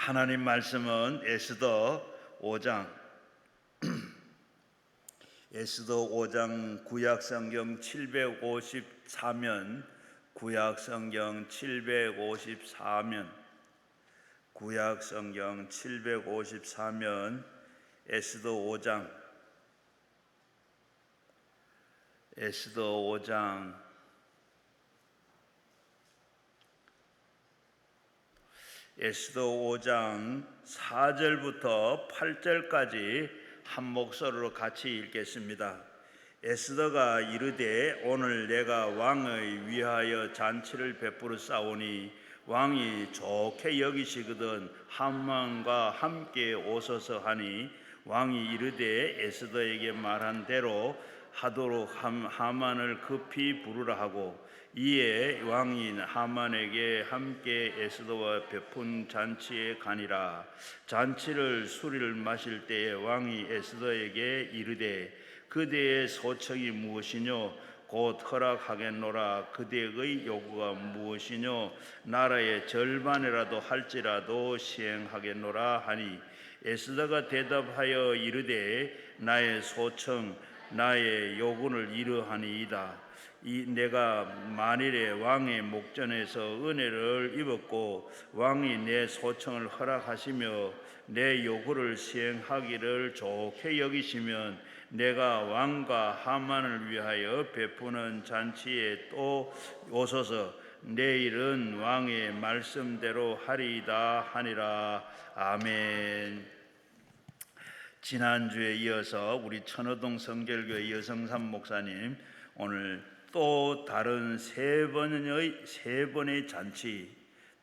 하나님 말씀은 에스더 5장 에스더 5장 구약성경 754면 구약성경 754면 구약성경 754면 에스더 5장 에스더 5장 4절부터 8절까지 한 목소리로 같이 읽겠습니다. 에스더가 이르되 오늘 내가 왕의 위하여 잔치를 베풀었사오니 왕이 좋게 여기시거든 하만과 함께 오소서 하니 왕이 이르되 에스더에게 말한 대로 하도록 하만을 급히 부르라 하고 이에 왕이 하만에게 함께 에스더와 베푼 잔치에 가니라. 잔치를 술을 마실 때에 왕이 에스더에게 이르되 그대의 소청이 무엇이뇨? 곧 허락하겠노라. 그대의 요구가 무엇이뇨? 나라의 절반이라도 할지라도 시행하겠노라 하니 에스더가 대답하여 이르되 나의 소청 나의 요구는 이러하니이다. 내가 만일에 왕의 목전에서 은혜를 입었고 왕이 내 소청을 허락하시며 내 요구를 시행하기를 좋게 여기시면 내가 왕과 하만을 위하여 베푸는 잔치에 또 오소서. 내일은 왕의 말씀대로 하리이다 하니라. 아멘. 지난주에 이어서 우리 천호동 성결교회 여성삼 목사님 오늘 또 다른 세 번의 잔치,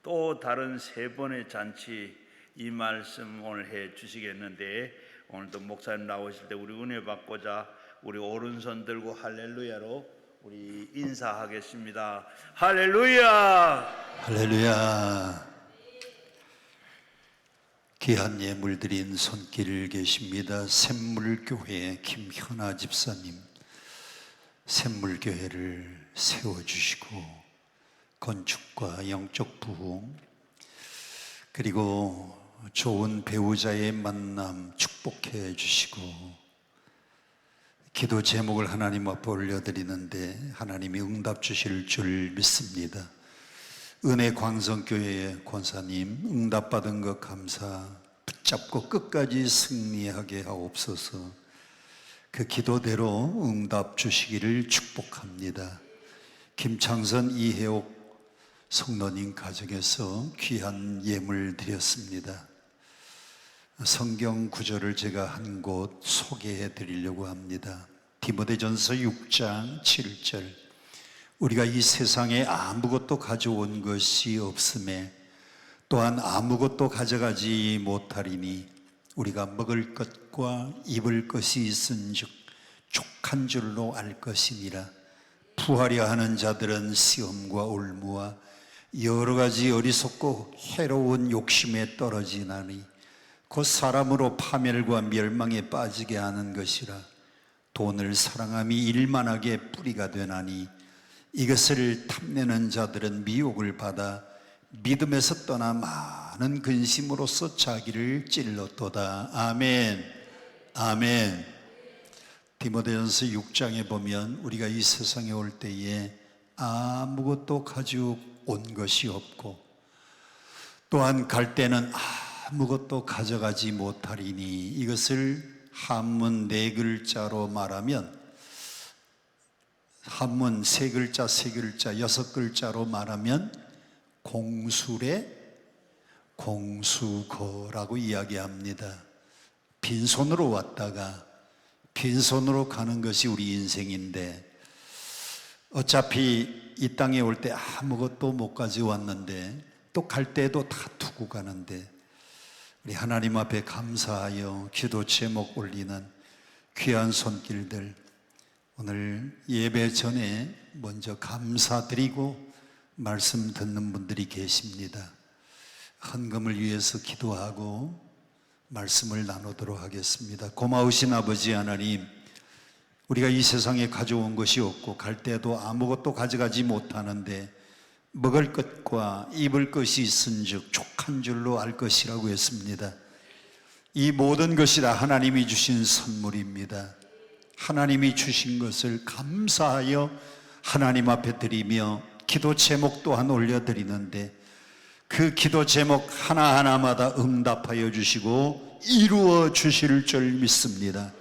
또 다른 세 번의 잔치 이 말씀 오늘 해 주시겠는데 오늘도 목사님 나오실 때 우리 은혜 받고자 우리 오른손 들고 할렐루야로 우리 인사하겠습니다. 할렐루야! 할렐루야! 귀한 예물 드린 손길 계십니다. 샘물교회 김현아 집사님, 샘물교회를 세워주시고 건축과 영적 부흥 그리고 좋은 배우자의 만남 축복해 주시고 기도 제목을 하나님 앞에 올려드리는데 하나님이 응답 주실 줄 믿습니다. 은혜광성교회의 권사님 응답받은 것 감사 붙잡고 끝까지 승리하게 하옵소서. 그 기도대로 응답 주시기를 축복합니다. 김창선 이혜옥 성도님 가정에서 귀한 예물 드렸습니다. 성경 구절을 제가 한 곳 소개해 드리려고 합니다. 디모데전서 6장 7절 우리가 이 세상에 아무것도 가져온 것이 없음에 또한 아무것도 가져가지 못하리니 우리가 먹을 것과 입을 것이 있은즉 족한 줄로 알 것이니라. 부하려 하는 자들은 시험과 올무와 여러 가지 어리석고 해로운 욕심에 떨어지나니 곧 사람으로 파멸과 멸망에 빠지게 하는 것이라. 돈을 사랑함이 일만하게 뿌리가 되나니 이것을 탐내는 자들은 미혹을 받아 믿음에서 떠나 많은 근심으로써 자기를 찔렀도다. 아멘. 아멘. 디모데전서 6장에 보면 우리가 이 세상에 올 때에 아무것도 가져온 것이 없고 또한 갈 때는 아무것도 가져가지 못하리니 이것을 한문 4글자로 말하면 한문 3글자, 3글자, 6글자로 말하면 공수거라고 이야기합니다. 빈손으로 왔다가 빈손으로 가는 것이 우리 인생인데 어차피 이 땅에 올 때 아무것도 못 가져왔는데 또 갈 때도 다 두고 가는데 우리 하나님 앞에 감사하여 기도 제목 올리는 귀한 손길들 오늘 예배 전에 먼저 감사드리고 말씀 듣는 분들이 계십니다. 헌금을 위해서 기도하고 말씀을 나누도록 하겠습니다. 고마우신 아버지 하나님, 우리가 이 세상에 가져온 것이 없고 갈 때도 아무것도 가져가지 못하는데 먹을 것과 입을 것이 있은즉 족한 줄로 알 것이라고 했습니다. 이 모든 것이 다 하나님이 주신 선물입니다. 하나님이 주신 것을 감사하여 하나님 앞에 드리며 기도 제목 또한 올려드리는데, 그 기도 제목 하나하나마다 응답하여 주시고 이루어 주실 줄 믿습니다.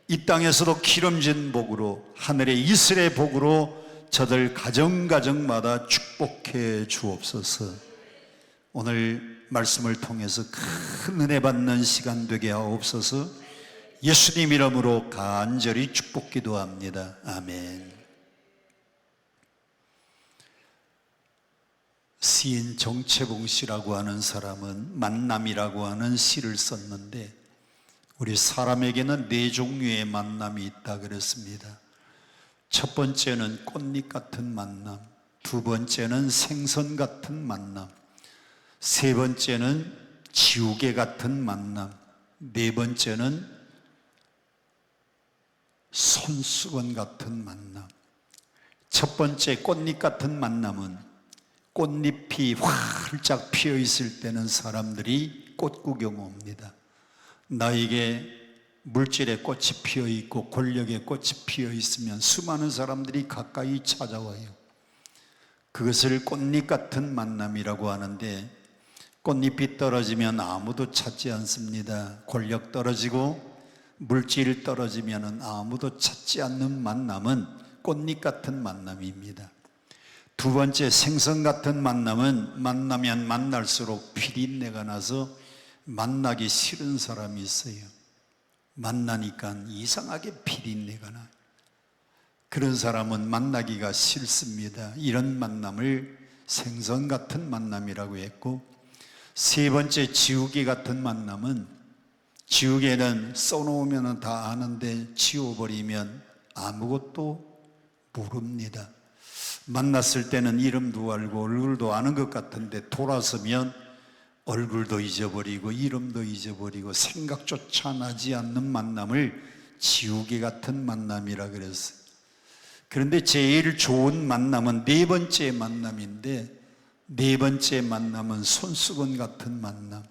이 땅에서도 기름진 복으로, 하늘의 이슬의 복으로 저들 가정가정마다 축복해 주옵소서. 오늘 말씀을 통해서 큰 은혜 받는 시간 되게 하옵소서. 예수님 이름으로 간절히 축복 기도합니다. 아멘. 시인 정채봉 씨라고 하는 사람은 만남이라고 하는 시를 썼는데, 우리 사람에게는 4종류의 만남이 있다 그랬습니다. 첫 번째는 꽃잎 같은 만남, 두 번째는 생선 같은 만남, 세 번째는 지우개 같은 만남, 네 번째는 손수건 같은 만남. 첫 번째 꽃잎 같은 만남은 꽃잎이 활짝 피어 있을 때는 사람들이 꽃 구경 옵니다. 나에게 물질의 꽃이 피어 있고 권력의 꽃이 피어 있으면 수많은 사람들이 가까이 찾아와요. 그것을 꽃잎 같은 만남이라고 하는데, 꽃잎이 떨어지면 아무도 찾지 않습니다. 권력 떨어지고 물질 떨어지면 아무도 찾지 않는 만남은 꽃잎 같은 만남입니다. 두 번째 생선 같은 만남은 만나면 만날수록 피린내가 나서 만나기 싫은 사람이 있어요. 만나니까 이상하게 피린내가 나요. 그런 사람은 만나기가 싫습니다. 이런 만남을 생선 같은 만남이라고 했고, 세 번째 지우개 같은 만남은, 지우개는 써놓으면 다 아는데 지워버리면 아무것도 모릅니다. 만났을 때는 이름도 알고 얼굴도 아는 것 같은데 돌아서면 얼굴도 잊어버리고 이름도 잊어버리고 생각조차 나지 않는 만남을 지우개 같은 만남이라 그랬어요. 그런데 제일 좋은 만남은 네 번째 만남인데, 네 번째 만남은 손수건 같은 만남.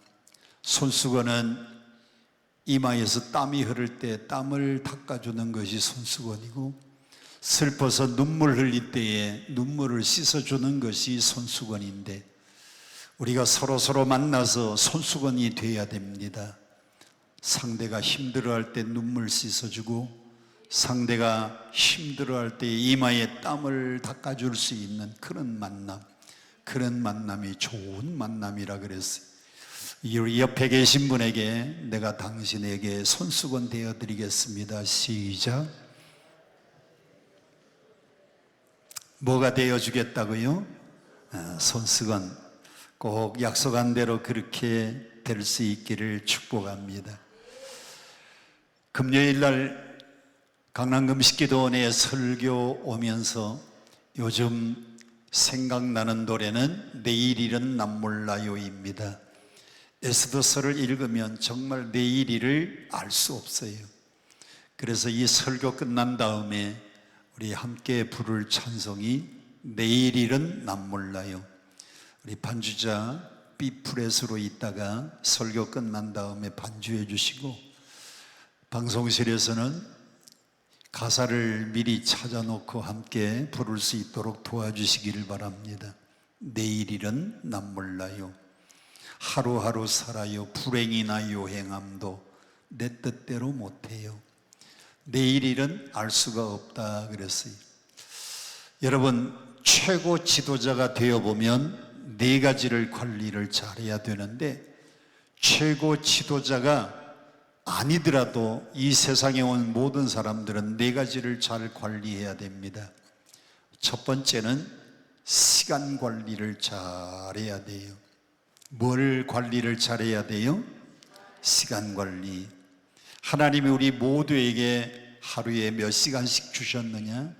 손수건은 이마에서 땀이 흐를 때 땀을 닦아주는 것이 손수건이고, 슬퍼서 눈물 흘릴 때에 눈물을 씻어주는 것이 손수건인데, 우리가 서로 만나서 손수건이 되어야 됩니다. 상대가 힘들어할 때 눈물 씻어주고, 상대가 힘들어할 때 이마에 땀을 닦아줄 수 있는 그런 만남, 그런 만남이 좋은 만남이라 그랬어요. 이 옆에 계신 분에게 내가 당신에게 손수건 되어드리겠습니다. 시작. 뭐가 되어주겠다고요? 손수건. 꼭 약속한 대로 그렇게 될 수 있기를 축복합니다. 금요일 날 강남금식기도원에 설교 오면서 요즘 생각나는 노래는 내일일은 남 몰라요입니다. 에스더서를 읽으면 정말 내일일을 알 수 없어요. 그래서 이 설교 끝난 다음에 우리 함께 부를 찬송이 내일일은 남 몰라요. 우리 반주자 B프렛으로 있다가 설교 끝난 다음에 반주해 주시고, 방송실에서는 가사를 미리 찾아놓고 함께 부를 수 있도록 도와주시기를 바랍니다. 내일일은 남 몰라요. 하루하루 살아요. 불행이나 요행함도 내 뜻대로 못해요. 내일일은 알 수가 없다 그랬어요. 여러분, 최고 지도자가 되어보면 4가지를 관리를 잘해야 되는데, 최고 지도자가 아니더라도 이 세상에 온 모든 사람들은 4가지를 잘 관리해야 됩니다. 첫 번째는 시간 관리를 잘해야 돼요. 뭘 관리를 잘해야 돼요? 시간 관리. 하나님이 우리 모두에게 하루에 몇 시간씩 주셨느냐?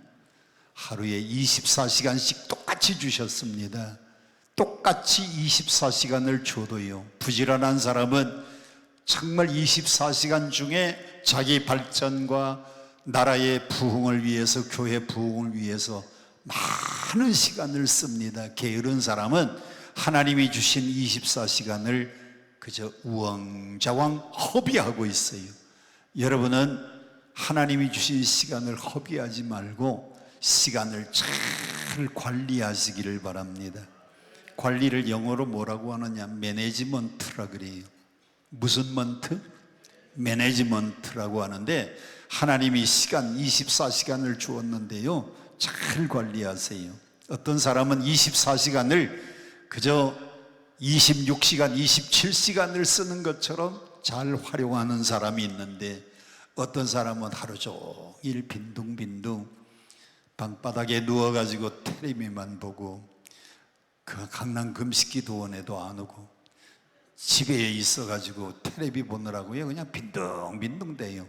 하루에 24시간씩 똑같이 주셨습니다. 똑같이 24시간을 줘도요, 부지런한 사람은 정말 24시간 중에 자기 발전과 나라의 부흥을 위해서, 교회 부흥을 위해서 많은 시간을 씁니다. 게으른 사람은 하나님이 주신 24시간을 그저 우왕좌왕 허비하고 있어요. 여러분은 하나님이 주신 시간을 허비하지 말고 시간을 잘 관리하시기를 바랍니다. 관리를 영어로 뭐라고 하느냐? 매니지먼트라 그래요. 무슨 먼트? 매니지먼트라고 하는데, 하나님이 시간 24시간을 주었는데요, 잘 관리하세요. 어떤 사람은 24시간을 그저 26시간, 27시간을 쓰는 것처럼 잘 활용하는 사람이 있는데, 어떤 사람은 하루 종일 빈둥빈둥 방바닥에 누워가지고 텔레비만 보고 그 강남 금식기도원에도 안 오고 집에 있어가지고 텔레비 보느라고요 그냥 빈둥빈둥 대요.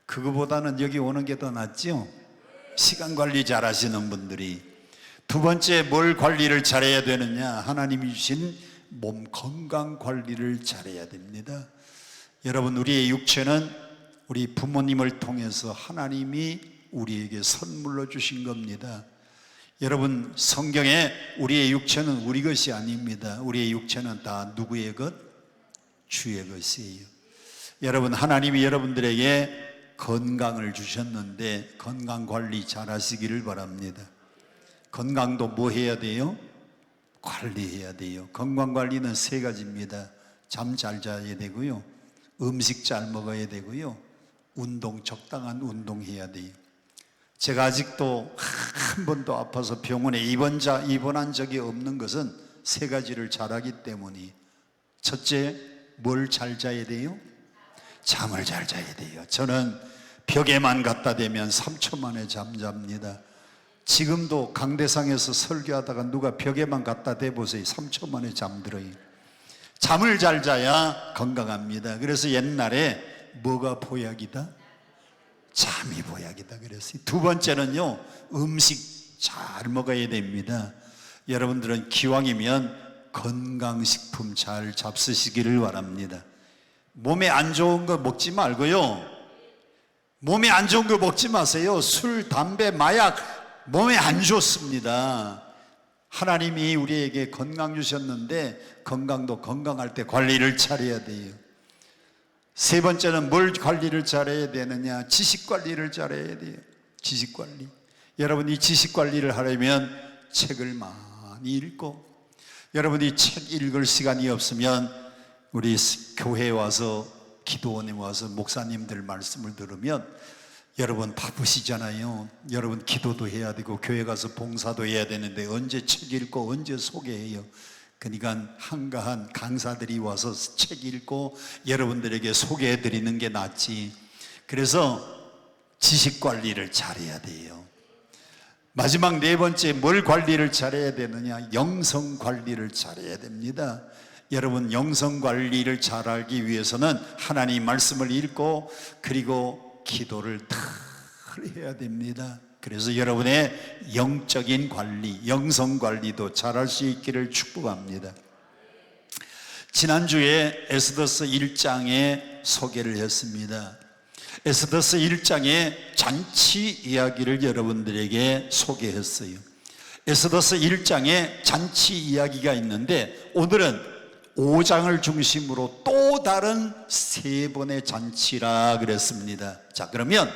그거보다는 여기 오는 게 더 낫죠? 시간 관리 잘 하시는 분들이. 두 번째, 뭘 관리를 잘해야 되느냐? 하나님이 주신 몸 건강 관리를 잘해야 됩니다. 여러분, 우리의 육체는 우리 부모님을 통해서 하나님이 우리에게 선물로 주신 겁니다. 여러분, 성경에 우리의 육체는 우리 것이 아닙니다. 우리의 육체는 다 누구의 것? 주의 것이에요. 여러분, 하나님이 여러분들에게 건강을 주셨는데 건강 관리 잘 하시기를 바랍니다. 건강도 뭐 해야 돼요? 관리해야 돼요. 건강 관리는 세 가지입니다. 잠 잘 자야 되고요, 음식 잘 먹어야 되고요, 적당한 운동해야 돼요. 제가 아직도 한 번도 아파서 병원에 입원한 적이 없는 것은 세 가지를 잘하기 때문이. 첫째, 뭘 잘 자야 돼요? 잠을 잘 자야 돼요. 저는 벽에만 갖다 대면 3초 만에 잠잡니다. 지금도 강대상에서 설교하다가 누가 벽에만 갖다 대보세요. 3초 만에 잠들어요. 잠을 잘 자야 건강합니다. 그래서 옛날에 뭐가 보약이다? 잠이 보약이다 그랬어요. 두 번째는요, 음식 잘 먹어야 됩니다. 여러분들은 기왕이면 건강식품 잘 잡수시기를 바랍니다. 몸에 안 좋은 거 먹지 말고요, 몸에 안 좋은 거 먹지 마세요. 술, 담배, 마약 몸에 안 좋습니다. 하나님이 우리에게 건강 주셨는데 건강도 건강할 때 관리를 잘해야 돼요. 세 번째는 뭘 관리를 잘해야 되느냐? 지식 관리를 잘해야 돼요. 지식 관리. 여러분, 이 지식 관리를 하려면 책을 많이 읽고, 여러분이 책 읽을 시간이 없으면 우리 교회에 와서, 기도원에 와서 목사님들 말씀을 들으면 여러분 바쁘시잖아요. 여러분 기도도 해야 되고 교회 가서 봉사도 해야 되는데 언제 책 읽고 언제 소개해요? 그러니까 한가한 강사들이 와서 책 읽고 여러분들에게 소개해 드리는 게 낫지. 그래서 지식 관리를 잘해야 돼요. 마지막 네 번째, 뭘 관리를 잘해야 되느냐? 영성 관리를 잘해야 됩니다. 여러분, 영성 관리를 잘하기 위해서는 하나님 말씀을 읽고 그리고 기도를 늘 해야 됩니다. 그래서 여러분의 영적인 관리, 영성 관리도 잘할 수 있기를 축복합니다. 지난주에 에스더서 1장에 소개를 했습니다. 에스더서 1장의 잔치 이야기를 여러분들에게 소개했어요. 에스더서 1장에 잔치 이야기가 있는데 오늘은 5장을 중심으로 또 다른 세 번의 잔치라 그랬습니다. 자, 그러면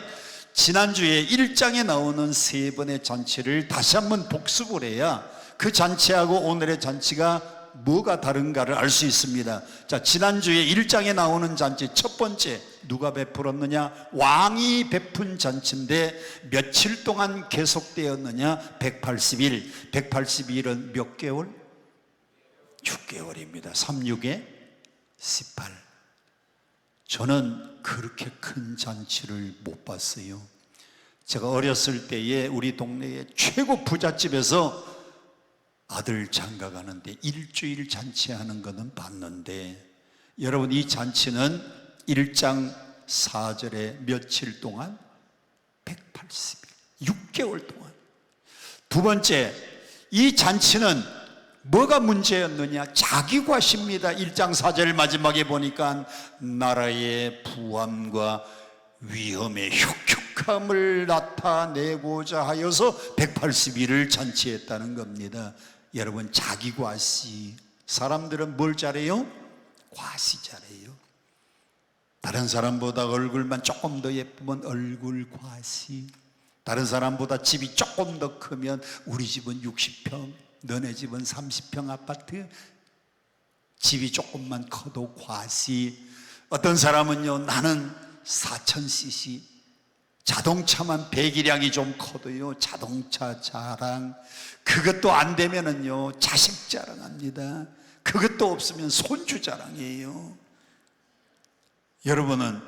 지난주에 1장에 나오는 세 번의 잔치를 다시 한번 복습을 해야 그 잔치하고 오늘의 잔치가 뭐가 다른가를 알 수 있습니다. 자, 지난주에 1장에 나오는 잔치 첫 번째, 누가 베풀었느냐? 왕이 베푼 잔치인데 며칠 동안 계속되었느냐? 180일. 180일은 몇 개월? 6개월입니다. 36에 18. 저는 그렇게 큰 잔치를 못 봤어요. 제가 어렸을 때에 우리 동네의 최고 부잣집에서 아들 장가 가는데 일주일 잔치하는 것은 봤는데, 여러분, 이 잔치는 1장 4절에 며칠 동안? 180일, 6개월 동안. 두 번째, 이 잔치는 뭐가 문제였느냐? 자기과십니다. 1장 4절 마지막에 보니까 나라의 부함과 위험에 흉흉 유익함을 나타내고자 하여서 180일을 잔치했다는 겁니다. 여러분, 자기 과시. 사람들은 뭘 잘해요? 과시 잘해요. 다른 사람보다 얼굴만 조금 더 예쁘면 얼굴 과시. 다른 사람보다 집이 조금 더 크면 우리 집은 60평, 너네 집은 30평 아파트. 집이 조금만 커도 과시. 어떤 사람은요, 나는 4000cc 자동차만 배기량이 좀 커도요 자동차 자랑. 그것도 안 되면은요 자식 자랑합니다. 그것도 없으면 손주 자랑이에요. 여러분은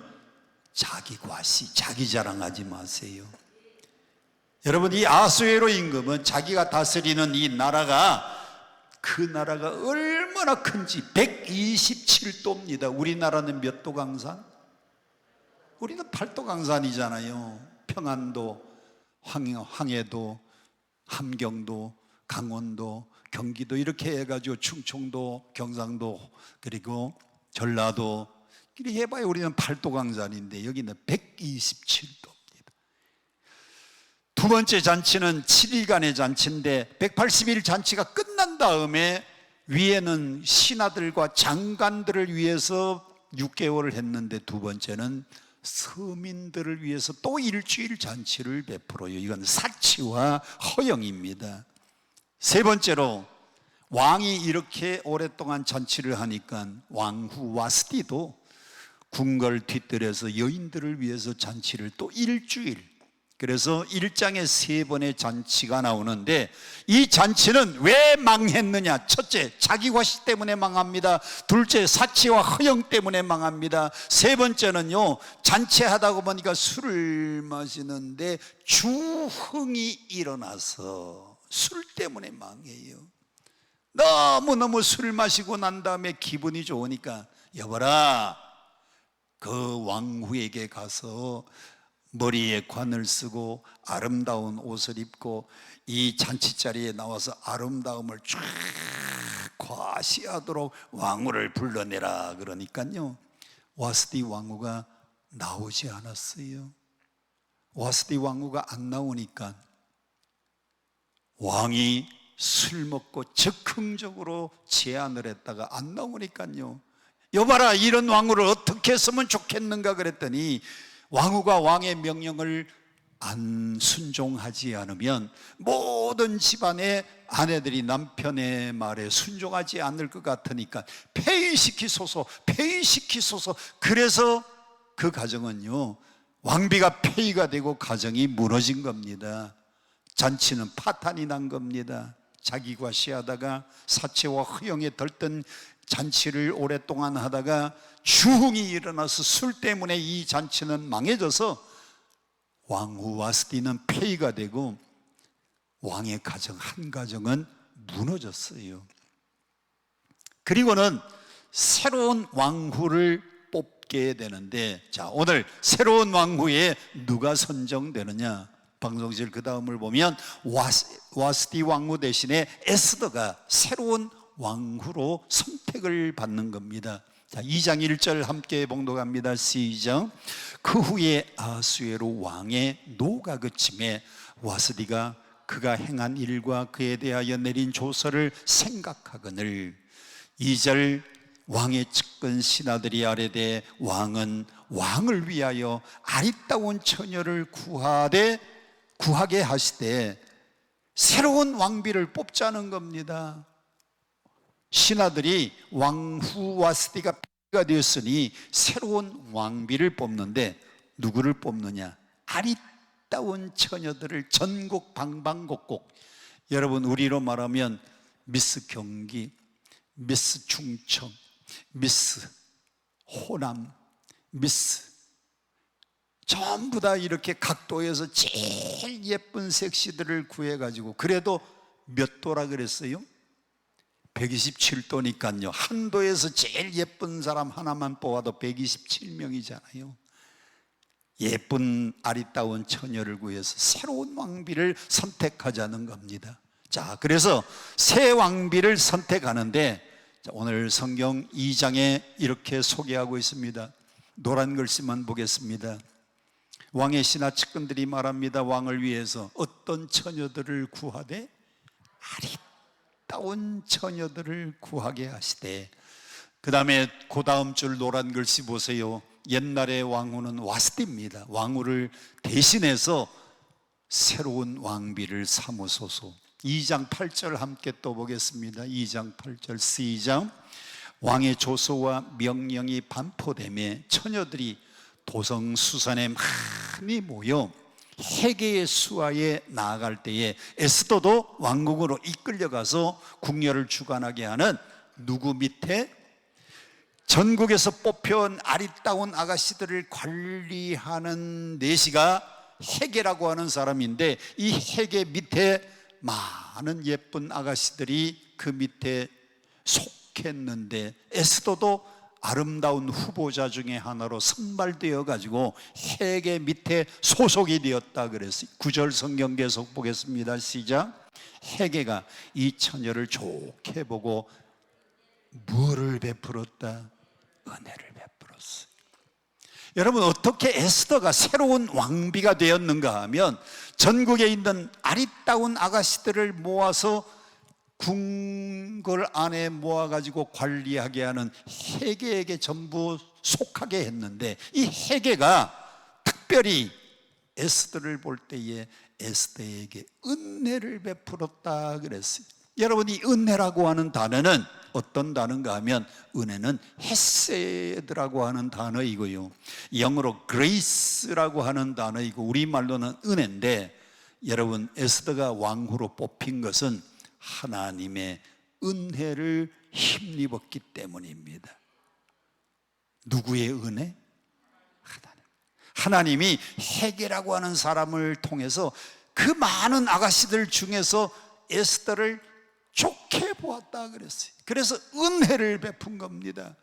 자기 과시, 자기 자랑하지 마세요. 여러분, 이 아수에로 임금은 자기가 다스리는 이 나라가, 그 나라가 얼마나 큰지 127도입니다. 우리나라는 몇 도 강산? 우리는 8도 강산이잖아요. 평안도, 황해도, 함경도, 강원도, 경기도 이렇게 해가지고 충청도, 경상도, 그리고 전라도 이렇게 해봐야 우리는 8도 강산인데 여기는 127도입니다. 두 번째 잔치는 7일간의 잔치인데 180일 잔치가 끝난 다음에 위에는 신하들과 장관들을 위해서 6개월을 했는데, 두 번째는 서민들을 위해서 또 일주일 잔치를 베풀어요. 이건 사치와 허영입니다. 세 번째로, 왕이 이렇게 오랫동안 잔치를 하니까 왕후 와스티도 궁궐 뒤뜰에서 여인들을 위해서 잔치를 또 일주일, 그래서 1장에 3번의 잔치가 나오는데, 이 잔치는 왜 망했느냐? 첫째, 자기 과시 때문에 망합니다. 둘째, 사치와 허영 때문에 망합니다. 세 번째는요, 잔치하다가 보니까 술을 마시는데 주흥이 일어나서 술 때문에 망해요. 너무너무 술을 마시고 난 다음에 기분이 좋으니까, 여보라, 그 왕후에게 가서 머리에 관을 쓰고 아름다운 옷을 입고 이 잔치자리에 나와서 아름다움을 쫙 과시하도록 왕후를 불러내라. 그러니까요, 와스티 왕후가 나오지 않았어요. 와스티 왕후가 안 나오니까 왕이 술 먹고 적극적으로 제안을 했다가 안 나오니까요, 여봐라, 이런 왕후를 어떻게 했으면 좋겠는가 그랬더니, 왕후가 왕의 명령을 안 순종하지 않으면 모든 집안의 아내들이 남편의 말에 순종하지 않을 것 같으니까 폐위시키소서, 폐위시키소서. 그래서 그 가정은요, 왕비가 폐위가 되고 가정이 무너진 겁니다. 잔치는 파탄이 난 겁니다. 자기 과시하다가 사치와 허영에 들뜬 잔치를 오랫동안 하다가 주흥이 일어나서 술 때문에 이 잔치는 망해져서 왕후 와스티는 폐위가 되고 왕의 가정 한 가정은 무너졌어요. 그리고는 새로운 왕후를 뽑게 되는데, 자, 오늘 새로운 왕후에 누가 선정되느냐? 방송실 그 다음을 보면 와스티 왕후 대신에 에스더가 새로운 왕후로 선택을 받는 겁니다. 자, 2장 1절 함께 봉독합니다. 시작. 그 후에 아수에로 왕의 노가 그침에 와스디가 그가 행한 일과 그에 대하여 내린 조서를 생각하거늘. 2절, 왕의 측근 신하들이 아뢰되 왕은 왕을 위하여 아리따운 처녀를 구하게 하시되 새로운 왕비를 뽑자는 겁니다. 신하들이 왕후 와스티가 폐위가 되었으니 새로운 왕비를 뽑는데 누구를 뽑느냐? 아리따운 처녀들을 전국 방방곡곡, 여러분 우리로 말하면 미스 경기, 미스 충청, 미스 호남, 미스 전부 다 이렇게 각도에서 제일 예쁜 섹시들을 구해가지고, 그래도 몇 도라 그랬어요? 127도니까요 한 도에서 제일 예쁜 사람 하나만 뽑아도 127명이잖아요 예쁜 아리따운 처녀를 구해서 새로운 왕비를 선택하자는 겁니다. 자, 그래서 새 왕비를 선택하는데, 오늘 성경 2장에 이렇게 소개하고 있습니다. 노란 글씨만 보겠습니다. 왕의 신하 측근들이 말합니다. 왕을 위해서 어떤 처녀들을 구하되? 아리따운 처녀들을 구하게 하시되. 그 다음에 그 다음 줄 노란 글씨 보세요. 옛날의 왕후는 와스티입니다. 왕후를 대신해서 새로운 왕비를 삼으소서. 2장 8절 함께 또 보겠습니다. 2장 8절 시작. 왕의 조서와 명령이 반포되매 처녀들이 도성수산에 많이 모여 헤게의 수하에 나아갈 때에 에스더도 왕궁으로 이끌려가서 궁녀를 주관하게 하는 누구 밑에? 전국에서 뽑혀온 아리따운 아가씨들을 관리하는 내시가 헤게라고 하는 사람인데, 이 헤게 밑에 많은 예쁜 아가씨들이 그 밑에 속했는데 에스더도 아름다운 후보자 중에 하나로 선발되어 가지고 헤게 밑에 소속이 되었다 그랬어요. 9절 성경 계속 보겠습니다. 시작. 헤게가 이 처녀를 좋게 보고 뭐를 베풀었다? 은혜를 베풀었어요. 여러분, 어떻게 에스더가 새로운 왕비가 되었는가 하면 전국에 있는 아리따운 아가씨들을 모아서 궁궐 안에 모아가지고 관리하게 하는 헤게에게 전부 속하게 했는데, 이 헤게가 특별히 에스더를 볼 때에 에스더에게 은혜를 베풀었다 그랬어요. 여러분, 이 은혜라고 하는 단어는 어떤 단어인가 하면 은혜는 헤세드라고 하는 단어이고요, 영어로 grace라고 하는 단어이고, 우리말로는 은혜인데, 여러분, 에스더가 왕후로 뽑힌 것은 하나님의 은혜를 힘입었기 때문입니다. 누구의 은혜? 하나님이 헤게라고 하는 사람을 통해서 그 많은 아가씨들 중에서 에스더를 좋게 보았다 그랬어요. 그래서 은혜를 베푼 겁니다.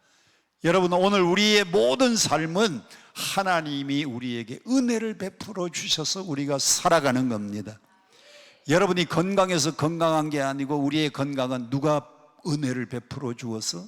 여러분, 오늘 우리의 모든 삶은 하나님이 우리에게 은혜를 베풀어 주셔서 우리가 살아가는 겁니다. 여러분이 건강해서 건강한 게 아니고, 우리의 건강은 누가 은혜를 베풀어 주어서?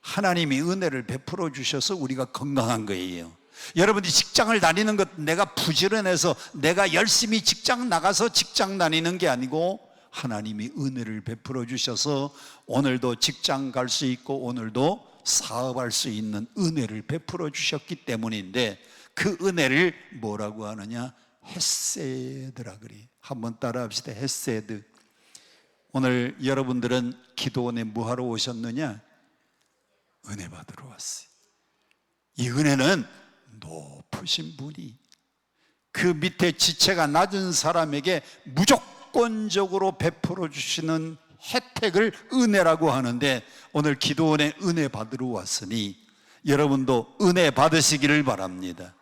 하나님이 은혜를 베풀어 주셔서 우리가 건강한 거예요. 여러분이 직장을 다니는 것, 내가 부지런해서 내가 열심히 직장 나가서 직장 다니는 게 아니고, 하나님이 은혜를 베풀어 주셔서 오늘도 직장 갈 수 있고 오늘도 사업할 수 있는 은혜를 베풀어 주셨기 때문인데, 그 은혜를 뭐라고 하느냐? 헤세드라 그래요. 한번 따라 합시다. 헤세드. 오늘 여러분들은 기도원에 뭐하러 오셨느냐? 은혜 받으러 왔어요. 이 은혜는 높으신 분이 그 밑에 지체가 낮은 사람에게 무조건적으로 베풀어 주시는 혜택을 은혜라고 하는데, 오늘 기도원에 은혜 받으러 왔으니 여러분도 은혜 받으시기를 바랍니다.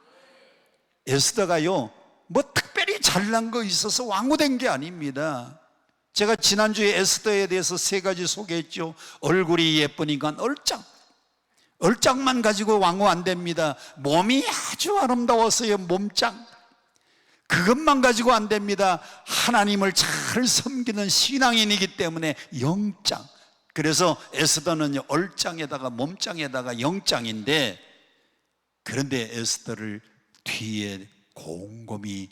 에스더가요, 뭐 특별히 잘난 거 있어서 왕후된 게 아닙니다. 제가 지난주에 에스더에 대해서 3가지 소개했죠. 얼굴이 예쁘니까 얼짱만 가지고 왕후 안 됩니다. 몸이 아주 아름다워서요, 몸짱. 그것만 가지고 안 됩니다. 하나님을 잘 섬기는 신앙인이기 때문에 영짱. 그래서 에스더는 얼짱에다가 몸짱에다가 영짱인데, 그런데 에스더를 뒤에 곰곰이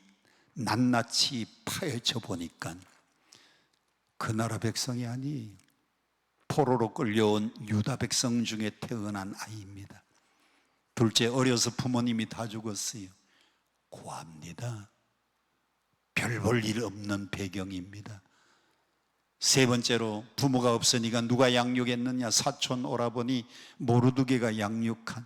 낱낱이 파헤쳐 보니까 그 나라 백성이 아니, 포로로 끌려온 유다 백성 중에 태어난 아이입니다. 둘째, 어려서 부모님이 다 죽었어요. 고아입니다. 별 볼 일 없는 배경입니다. 3번째로, 부모가 없으니까 누가 양육했느냐? 사촌 오라버니 모르드게가 양육한.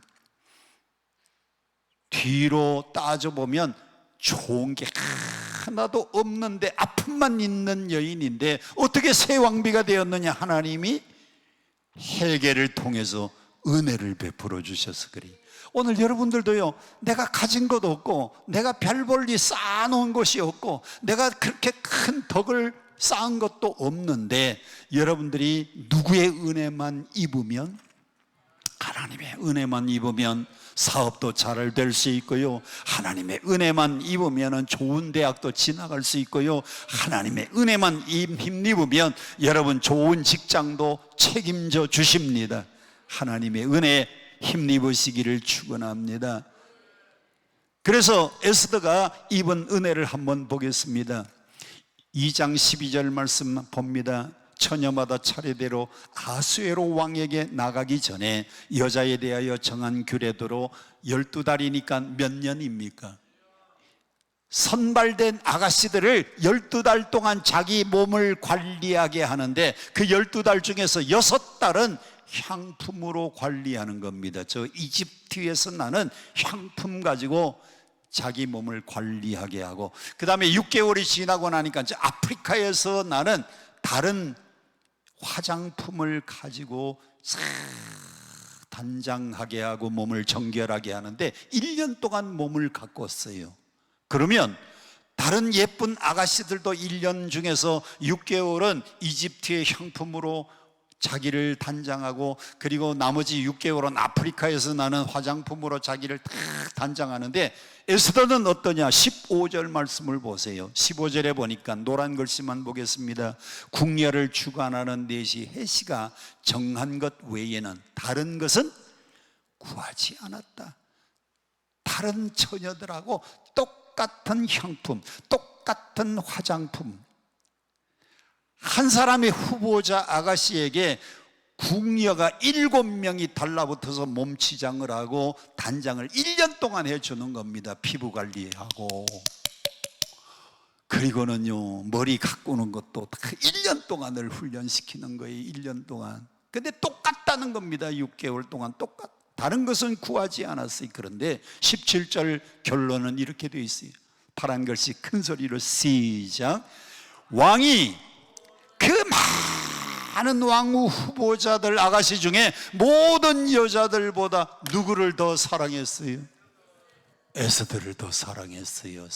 뒤로 따져보면 좋은 게 하나도 없는데 아픔만 있는 여인인데 어떻게 새 왕비가 되었느냐? 하나님이 헤게를 통해서 은혜를 베풀어 주셔서 그래요. 오늘 여러분들도요, 내가 가진 것도 없고 내가 별 볼 일 쌓아놓은 것이 없고 내가 그렇게 큰 덕을 쌓은 것도 없는데, 여러분들이 누구의 은혜만 입으면, 하나님의 은혜만 입으면 사업도 잘 될 수 있고요, 하나님의 은혜만 입으면 좋은 대학도 지나갈 수 있고요, 하나님의 은혜만 힘입으면 여러분 좋은 직장도 책임져 주십니다. 하나님의 은혜에 힘입으시기를 축원합니다. 그래서 에스더가 입은 은혜를 한번 보겠습니다. 2장 12절 말씀 봅니다. 처녀마다 차례대로 아수에로 왕에게 나가기 전에 여자에 대하여 정한 규례대로 12달이니까 몇 년입니까? 선발된 아가씨들을 12달 동안 자기 몸을 관리하게 하는데 그 12달 중에서 6달은 향품으로 관리하는 겁니다. 저 이집트에서 나는 향품 가지고 자기 몸을 관리하게 하고, 그 다음에 6개월이 지나고 나니까 이제 아프리카에서 나는 다른 화장품을 가지고 싹 단장하게 하고 몸을 정결하게 하는데 1년 동안 몸을 가꿨어요. 그러면 다른 예쁜 아가씨들도 1년 중에서 6개월은 이집트의 향품으로 자기를 단장하고, 그리고 나머지 6개월은 아프리카에서 나는 화장품으로 자기를 다 단장하는데, 에스더는 어떠냐? 15절 말씀을 보세요. 15절에 보니까 노란 글씨만 보겠습니다. 궁녀를 주관하는 내시 해시가 정한 것 외에는 다른 것은 구하지 않았다. 다른 처녀들하고 똑같은 향품, 똑같은 화장품, 한 사람의 후보자 아가씨에게 궁녀가 7명이 달라붙어서 몸치장을 하고 단장을 1년 동안 해주는 겁니다. 피부 관리하고, 그리고는요 머리 가꾸는 것도 1년 동안을 훈련시키는 거예요. 1년 동안. 근데 똑같다는 겁니다. 6개월 동안 다른 것은 구하지 않았어요. 그런데 17절 결론은 이렇게 되어 있어요. 파란 글씨 큰 소리로 시작. 왕이 그 많은 왕후 후보자들 아가씨 중에 모든 여자들보다 누구를 더 사랑했어요? 에스더를 더 사랑했어요.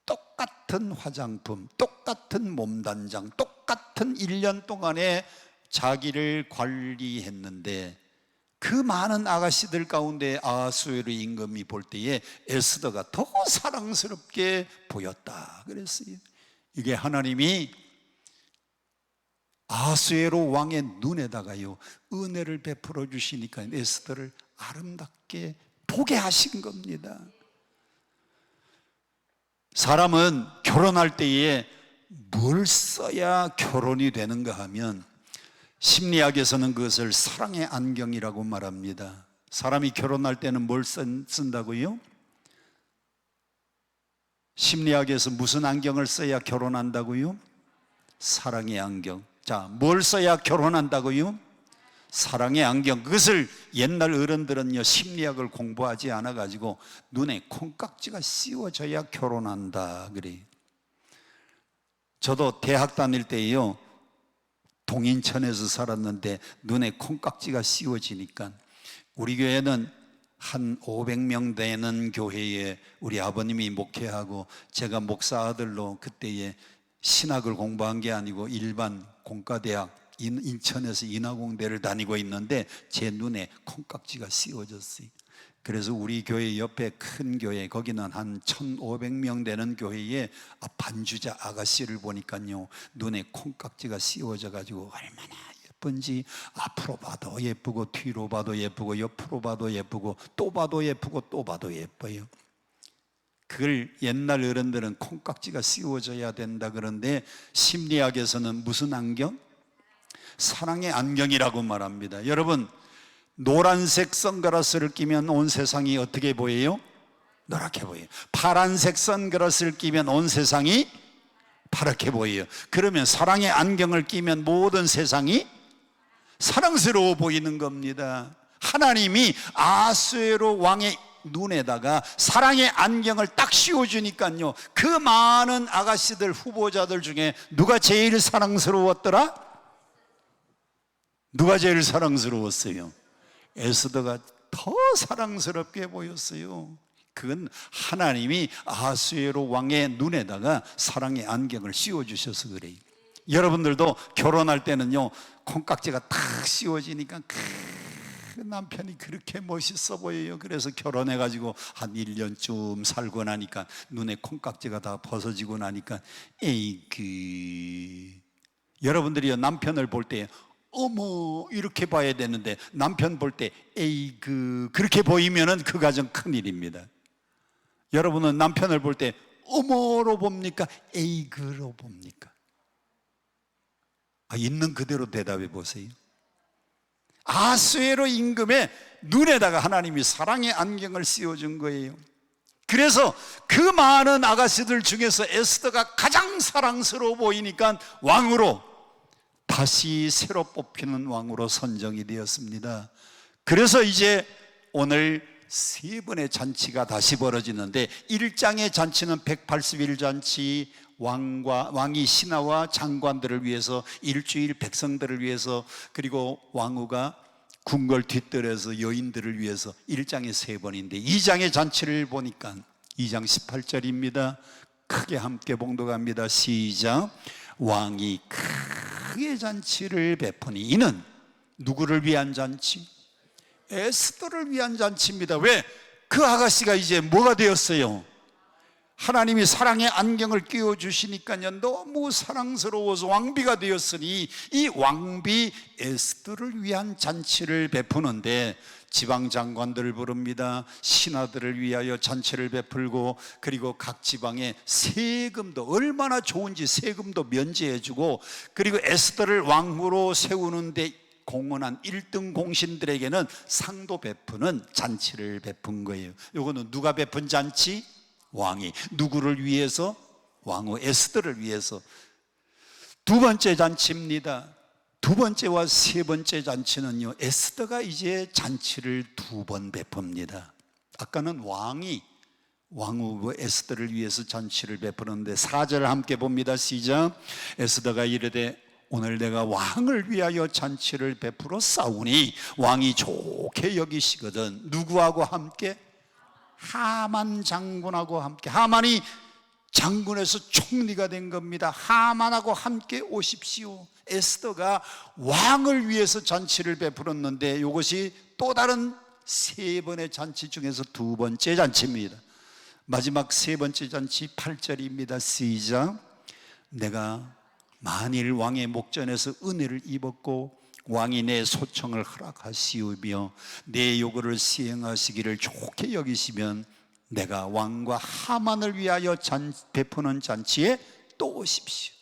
똑같은 화장품, 똑같은 몸단장, 똑같은 1년 동안에 자기를 관리했는데 그 많은 아가씨들 가운데 아수에르 임금이 볼 때에 에스더가 더 사랑스럽게 보였다 그랬어요. 이게 하나님이 아수에로 왕의 눈에다가요 은혜를 베풀어 주시니까 에스더를 아름답게 보게 하신 겁니다. 사람은 결혼할 때에 뭘 써야 결혼이 되는가 하면 심리학에서는 그것을 사랑의 안경이라고 말합니다. 사람이 결혼할 때는 뭘 쓴다고요? 심리학에서 무슨 안경을 써야 결혼한다고요? 사랑의 안경. 자, 뭘 써야 결혼한다고요? 사랑의 안경. 그것을 옛날 어른들은요 심리학을 공부하지 않아 가지고 눈에 콩깍지가 씌워져야 결혼한다 그래요. 저도 대학 다닐 때요 동인천에서 살았는데 눈에 콩깍지가 씌워지니까, 우리 교회는 한 500명 되는 교회에 우리 아버님이 목회하고 제가 목사 아들로 그때에 신학을 공부한 게 아니고 일반 공과대학 인천에서 인하공대를 다니고 있는데 제 눈에 콩깍지가 씌워졌어요. 그래서 우리 교회 옆에 큰 교회, 거기는 한 1,500명 되는 교회에 반주자 아가씨를 보니까요 눈에 콩깍지가 씌워져 가지고 얼마나 예쁜지, 앞으로 봐도 예쁘고 뒤로 봐도 예쁘고 옆으로 봐도 예쁘고 또 봐도 예쁘고 또 봐도 예뻐요. 그걸 옛날 어른들은 콩깍지가 씌워져야 된다 그런데 심리학에서는 무슨 안경? 사랑의 안경이라고 말합니다. 여러분, 노란색 선글라스를 끼면 온 세상이 어떻게 보여요? 노랗게 보여요. 파란색 선글라스를 끼면 온 세상이 파랗게 보여요. 그러면 사랑의 안경을 끼면 모든 세상이 사랑스러워 보이는 겁니다. 하나님이 아수에로 왕의 눈에다가 사랑의 안경을 딱 씌워주니까요 그 많은 아가씨들 후보자들 중에 누가 제일 사랑스러웠더라? 누가 제일 사랑스러웠어요? 에스더가 더 사랑스럽게 보였어요. 그건 하나님이 아수에로 왕의 눈에다가 사랑의 안경을 씌워주셔서 그래요. 여러분들도 결혼할 때는요 콩깍지가 탁 씌워지니까 그 남편이 그렇게 멋있어 보여요. 그래서 결혼해가지고 한 1년쯤 살고 나니까 눈에 콩깍지가 다 벗어지고 나니까 에이그, 여러분들이 남편을 볼 때 어머 이렇게 봐야 되는데 남편 볼 때 에이그 그렇게 보이면은 그 가정 큰일입니다. 여러분은 남편을 볼 때 어머로 봅니까? 에이그로 봅니까? 있는 그대로 대답해 보세요. 아수에로 임금의 눈에다가 하나님이 사랑의 안경을 씌워준 거예요. 그래서 그 많은 아가씨들 중에서 에스더가 가장 사랑스러워 보이니까 왕으로 다시 새로 뽑히는 왕으로 선정이 되었습니다. 그래서 이제 오늘 세 번의 잔치가 다시 벌어지는데 1장의 잔치는 180일 잔치, 왕이 신하와 장관들을 위해서 일주일 백성들을 위해서, 그리고 왕후가 궁궐 뒷뜰에서 여인들을 위해서 1장에 세 번인데 2장의 잔치를 보니까 2장 18절입니다. 크게 함께 봉독합니다. 시작. 왕이 크게 잔치를 베푸니 이는 누구를 위한 잔치? 에스더를 위한 잔치입니다. 왜? 그 아가씨가 이제 뭐가 되었어요? 하나님이 사랑의 안경을 끼워주시니까요 너무 사랑스러워서 왕비가 되었으니 이 왕비 에스더를 위한 잔치를 베푸는데 지방장관들을 부릅니다. 신하들을 위하여 잔치를 베풀고, 그리고 각 지방의 세금도 얼마나 좋은지 세금도 면제해주고, 그리고 에스더를 왕후로 세우는데 공헌한 1등 공신들에게는 상도 베푸는 잔치를 베푼 거예요. 이거는 누가 베푼 잔치? 왕이. 누구를 위해서? 왕후 에스더를 위해서. 두 번째 잔치입니다. 두 번째와 세 번째 잔치는요 에스더가 이제 잔치를 두 번 베풉니다. 아까는 왕이 왕후 에스더를 위해서 잔치를 베푸는데 4절 함께 봅니다. 시작. 에스더가 이르되 오늘 내가 왕을 위하여 잔치를 베풀어 싸우니 왕이 좋게 여기시거든. 누구하고 함께? 하만 장군하고 함께. 하만이 장군에서 총리가 된 겁니다. 하만하고 함께 오십시오. 에스더가 왕을 위해서 잔치를 베풀었는데 이것이 또 다른 세 번의 잔치 중에서 두 번째 잔치입니다. 마지막 세 번째 잔치 8절입니다. 시작. 내가 만일 왕의 목전에서 은혜를 입었고 왕이 내 소청을 허락하시우며 내 요구를 시행하시기를 좋게 여기시면 내가 왕과 하만을 위하여 베푸는 잔치에 또 오십시오.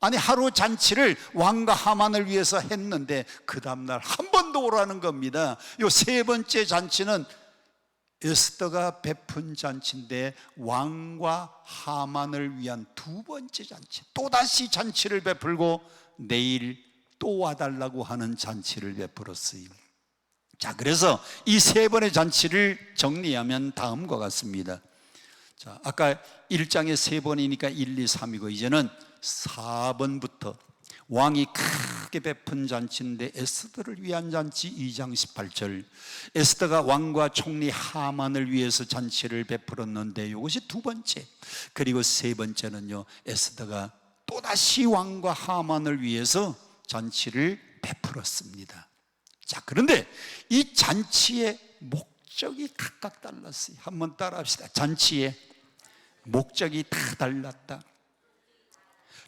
아니 하루 잔치를 왕과 하만을 위해서 했는데 그 다음날 한 번 더 오라는 겁니다. 요 세 번째 잔치는 에스더가 베푼 잔치인데 왕과 하만을 위한 두 번째 잔치, 또다시 잔치를 베풀고 내일 또 와달라고 하는 잔치를 베풀었어요. 자, 그래서 이 세 번의 잔치를 정리하면 다음과 같습니다. 자, 아까 1장에 세 번이니까 1, 2, 3이고 이제는 4번부터 왕이 크게 베푼 잔치인데 에스더를 위한 잔치 2장 18절. 에스더가 왕과 총리 하만을 위해서 잔치를 베풀었는데 이것이 두 번째. 그리고 세 번째는요 에스더가 또다시 왕과 하만을 위해서 잔치를 베풀었습니다. 자, 그런데 이 잔치의 목적이 각각 달랐어요. 한번 따라 합시다. 잔치의 목적이 다 달랐다.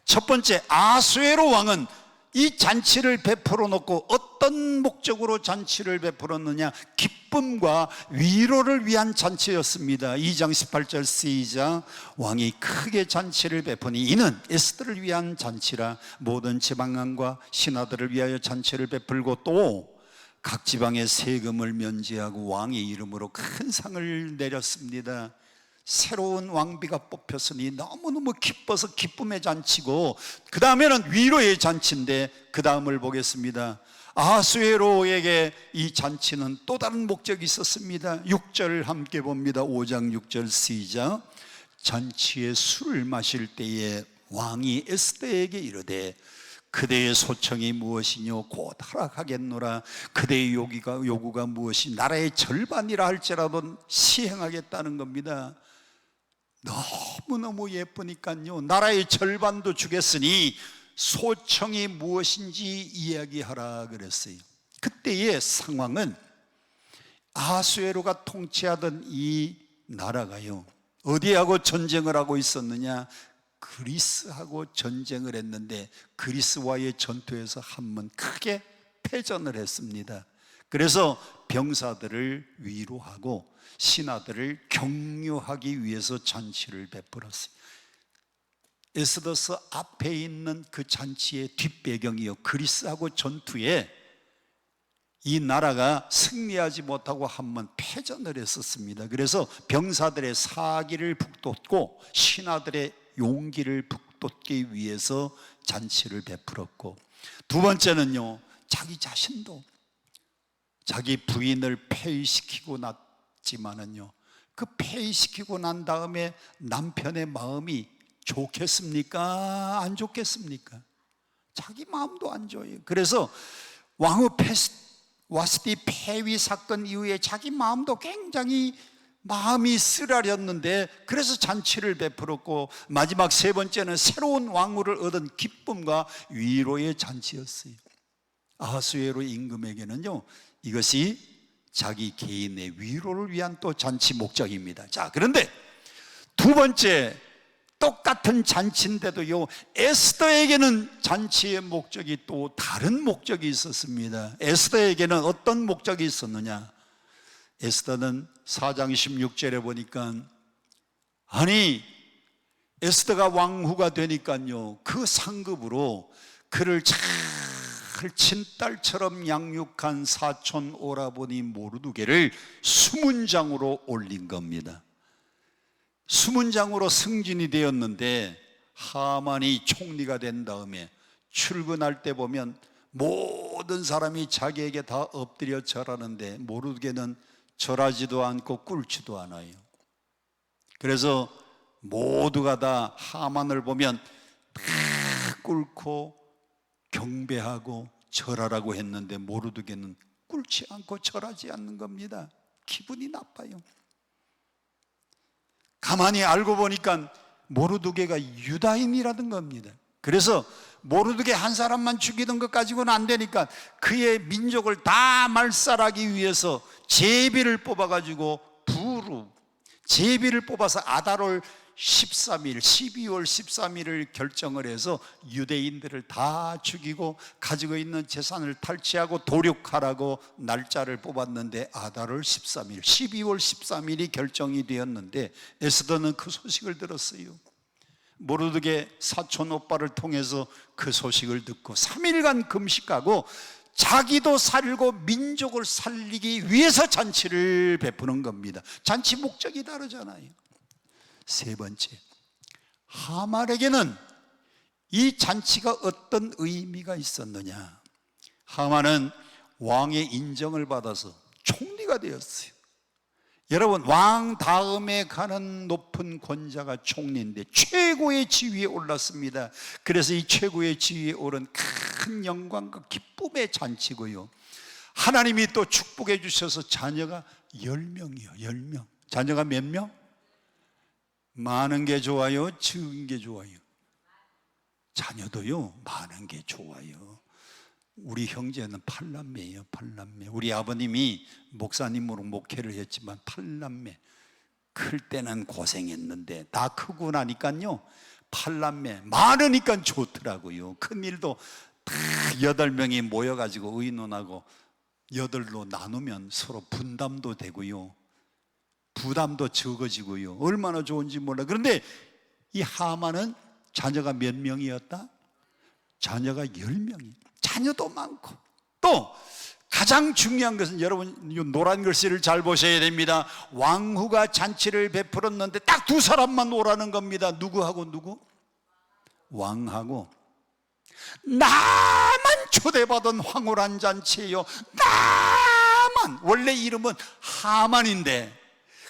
첫 번째, 아수에로 왕은 이 잔치를 베풀어 놓고 어떤 목적으로 잔치를 베풀었느냐? 기쁨과 위로를 위한 잔치였습니다. 2장 18절 시작. 왕이 크게 잔치를 베푸니 이는 에스더를 위한 잔치라. 모든 지방왕과 신하들을 위하여 잔치를 베풀고 또 각 지방의 세금을 면제하고 왕의 이름으로 큰 상을 내렸습니다. 새로운 왕비가 뽑혔으니 너무너무 기뻐서 기쁨의 잔치고, 그 다음에는 위로의 잔치인데 그 다음을 보겠습니다. 아수에로에게 이 잔치는 또 다른 목적이 있었습니다. 6절 함께 봅니다. 5장 6절 시작. 잔치에 술을 마실 때에 왕이 에스더에게 이르되 그대의 소청이 무엇이뇨? 곧 허락하겠노라. 그대의 요구가 무엇이 나라의 절반이라 할지라도 시행하겠다는 겁니다. 너무너무 예쁘니까요 나라의 절반도 주겠으니 소청이 무엇인지 이야기하라 그랬어요. 그때의 상황은 아수에로가 통치하던 이 나라가요 어디하고 전쟁을 하고 있었느냐? 그리스하고 전쟁을 했는데 그리스와의 전투에서 한 번 크게 패전을 했습니다. 그래서 병사들을 위로하고 신하들을 격려하기 위해서 잔치를 베풀었어요. 에스더서 앞에 있는 그 잔치의 뒷배경이요, 그리스하고 전투에 이 나라가 승리하지 못하고 한번 패전을 했었습니다. 그래서 병사들의 사기를 북돋고 신하들의 용기를 북돋기 위해서 잔치를 베풀었고, 두 번째는요, 자기 자신도 자기 부인을 폐위시키고 났지만은요, 그 폐위시키고 난 다음에 남편의 마음이 좋겠습니까? 안 좋겠습니까? 자기 마음도 안 좋아요. 그래서 왕후 와스티 폐위 사건 이후에 자기 마음도 굉장히 마음이 쓰라렸는데, 그래서 잔치를 베풀었고, 마지막 세 번째는 새로운 왕후를 얻은 기쁨과 위로의 잔치였어요. 아하수에로 임금에게는요, 이것이 자기 개인의 위로를 위한 또 잔치 목적입니다. 자, 그런데 두 번째, 똑같은 잔치인데도요, 에스더에게는 잔치의 목적이 또 다른 목적이 있었습니다. 에스더에게는 어떤 목적이 있었느냐? 에스더는 4장 16절에 보니까, 아니 에스더가 왕후가 되니까요, 그 상급으로 그를 잘 친딸처럼 양육한 사촌 오라버니 모르드게를 수문장으로 올린 겁니다. 수문장으로 승진이 되었는데, 하만이 총리가 된 다음에 출근할 때 보면 모든 사람이 자기에게 다 엎드려 절하는데 모르드게는 절하지도 않고 꿇지도 않아요. 그래서 모두가 다 하만을 보면 다 꿇고 경배하고 절하라고 했는데 모르드게는 꿇지 않고 절하지 않는 겁니다. 기분이 나빠요. 가만히 알고 보니까 모르드게가 유다인이라는 겁니다. 그래서 모르드게 한 사람만 죽이던 것 가지고는 안 되니까 그의 민족을 다 말살하기 위해서 제비를 뽑아가지고 제비를 뽑아서 아달월 13일, 12월 13일을 결정을 해서 유대인들을 다 죽이고 가지고 있는 재산을 탈취하고 도륙하라고 날짜를 뽑았는데, 아달월 13일, 12월 13일이 결정이 되었는데, 에스더는 그 소식을 들었어요. 모르드게 사촌 오빠를 통해서 그 소식을 듣고 3일간 금식하고 자기도 살고 민족을 살리기 위해서 잔치를 베푸는 겁니다. 잔치 목적이 다르잖아요. 세 번째, 하만에게는 이 잔치가 어떤 의미가 있었느냐? 하만은 왕의 인정을 받아서 총리가 되었어요. 여러분, 왕 다음에 가는 높은 권자가 총리인데 최고의 지위에 올랐습니다. 그래서 이 최고의 지위에 오른 큰 영광과 기쁨의 잔치고요, 하나님이 또 축복해 주셔서 자녀가 10명이요 10명. 자녀가 몇 명? 많은 게 좋아요, 적은 게 좋아요? 자녀도요, 많은 게 좋아요. 우리 형제는 8남매예요 8남매. 우리 아버님이 목사님으로 목회를 했지만 8남매. 클 때는 고생했는데 다 크고 나니까요, 8남매 많으니까 좋더라고요. 큰일도 다 8명이 모여가지고 의논하고 8로 나누면 서로 분담도 되고요, 부담도 적어지고요, 얼마나 좋은지 몰라. 그런데 이 하만은 자녀가 몇 명이었다? 자녀가 10명이. 자녀도 많고, 또 가장 중요한 것은, 여러분 이 노란 글씨를 잘 보셔야 됩니다. 왕후가 잔치를 베풀었는데 딱 두 사람만 오라는 겁니다. 누구하고 누구? 왕하고. 나만 초대받은 황홀한 잔치예요. 나만. 원래 이름은 하만인데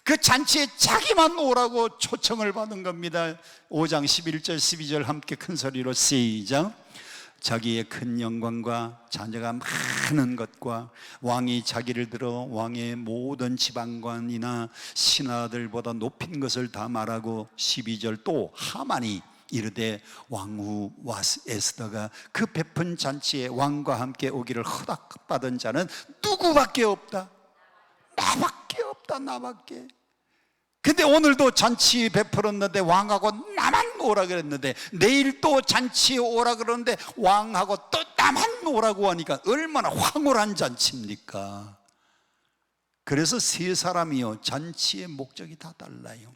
그 잔치에 자기만 오라고 초청을 받은 겁니다. 5장 11절 12절 함께 큰 소리로 시작. 자기의 큰 영광과 자녀가 많은 것과 왕이 자기를 들어 왕의 모든 지방관이나 신하들보다 높인 것을 다 말하고, 12절 또 하만이 이르되 왕후 에스더가 그 베푼 잔치에 왕과 함께 오기를 허락받은 자는 누구밖에 없다? 나밖에 없다. 나밖에. 근데 오늘도 잔치 베풀었는데 왕하고 나만 오라 그랬는데, 내일 또 잔치에 오라 그러는데 왕하고 또 나만 오라고 하니까 얼마나 황홀한 잔치입니까? 그래서 세 사람이요, 잔치의 목적이 다 달라요.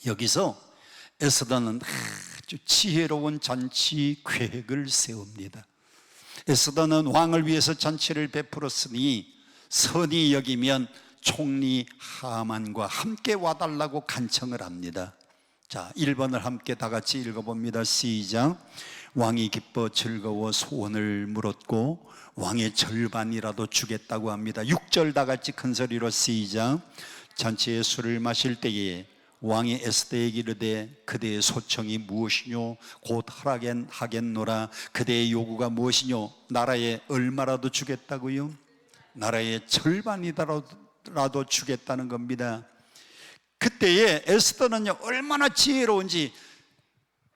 여기서 에스더는 아주 지혜로운 잔치 계획을 세웁니다. 에스더는 왕을 위해서 잔치를 베풀었으니 선히 여기면 총리 하만과 함께 와달라고 간청을 합니다. 자, 1번을 함께 다 같이 읽어봅니다. 시작. 왕이 기뻐 즐거워 소원을 물었고 왕의 절반이라도 주겠다고 합니다. 6절 다 같이 큰 소리로 시작. 잔치에 술을 마실 때에 왕이 에스더에게 이르되 그대의 소청이 무엇이뇨? 곧 하겠노라. 그대의 요구가 무엇이뇨? 나라에 얼마라도 주겠다고요? 나라의 절반이라도 주겠다는 겁니다. 그때에 에스더는요, 얼마나 지혜로운지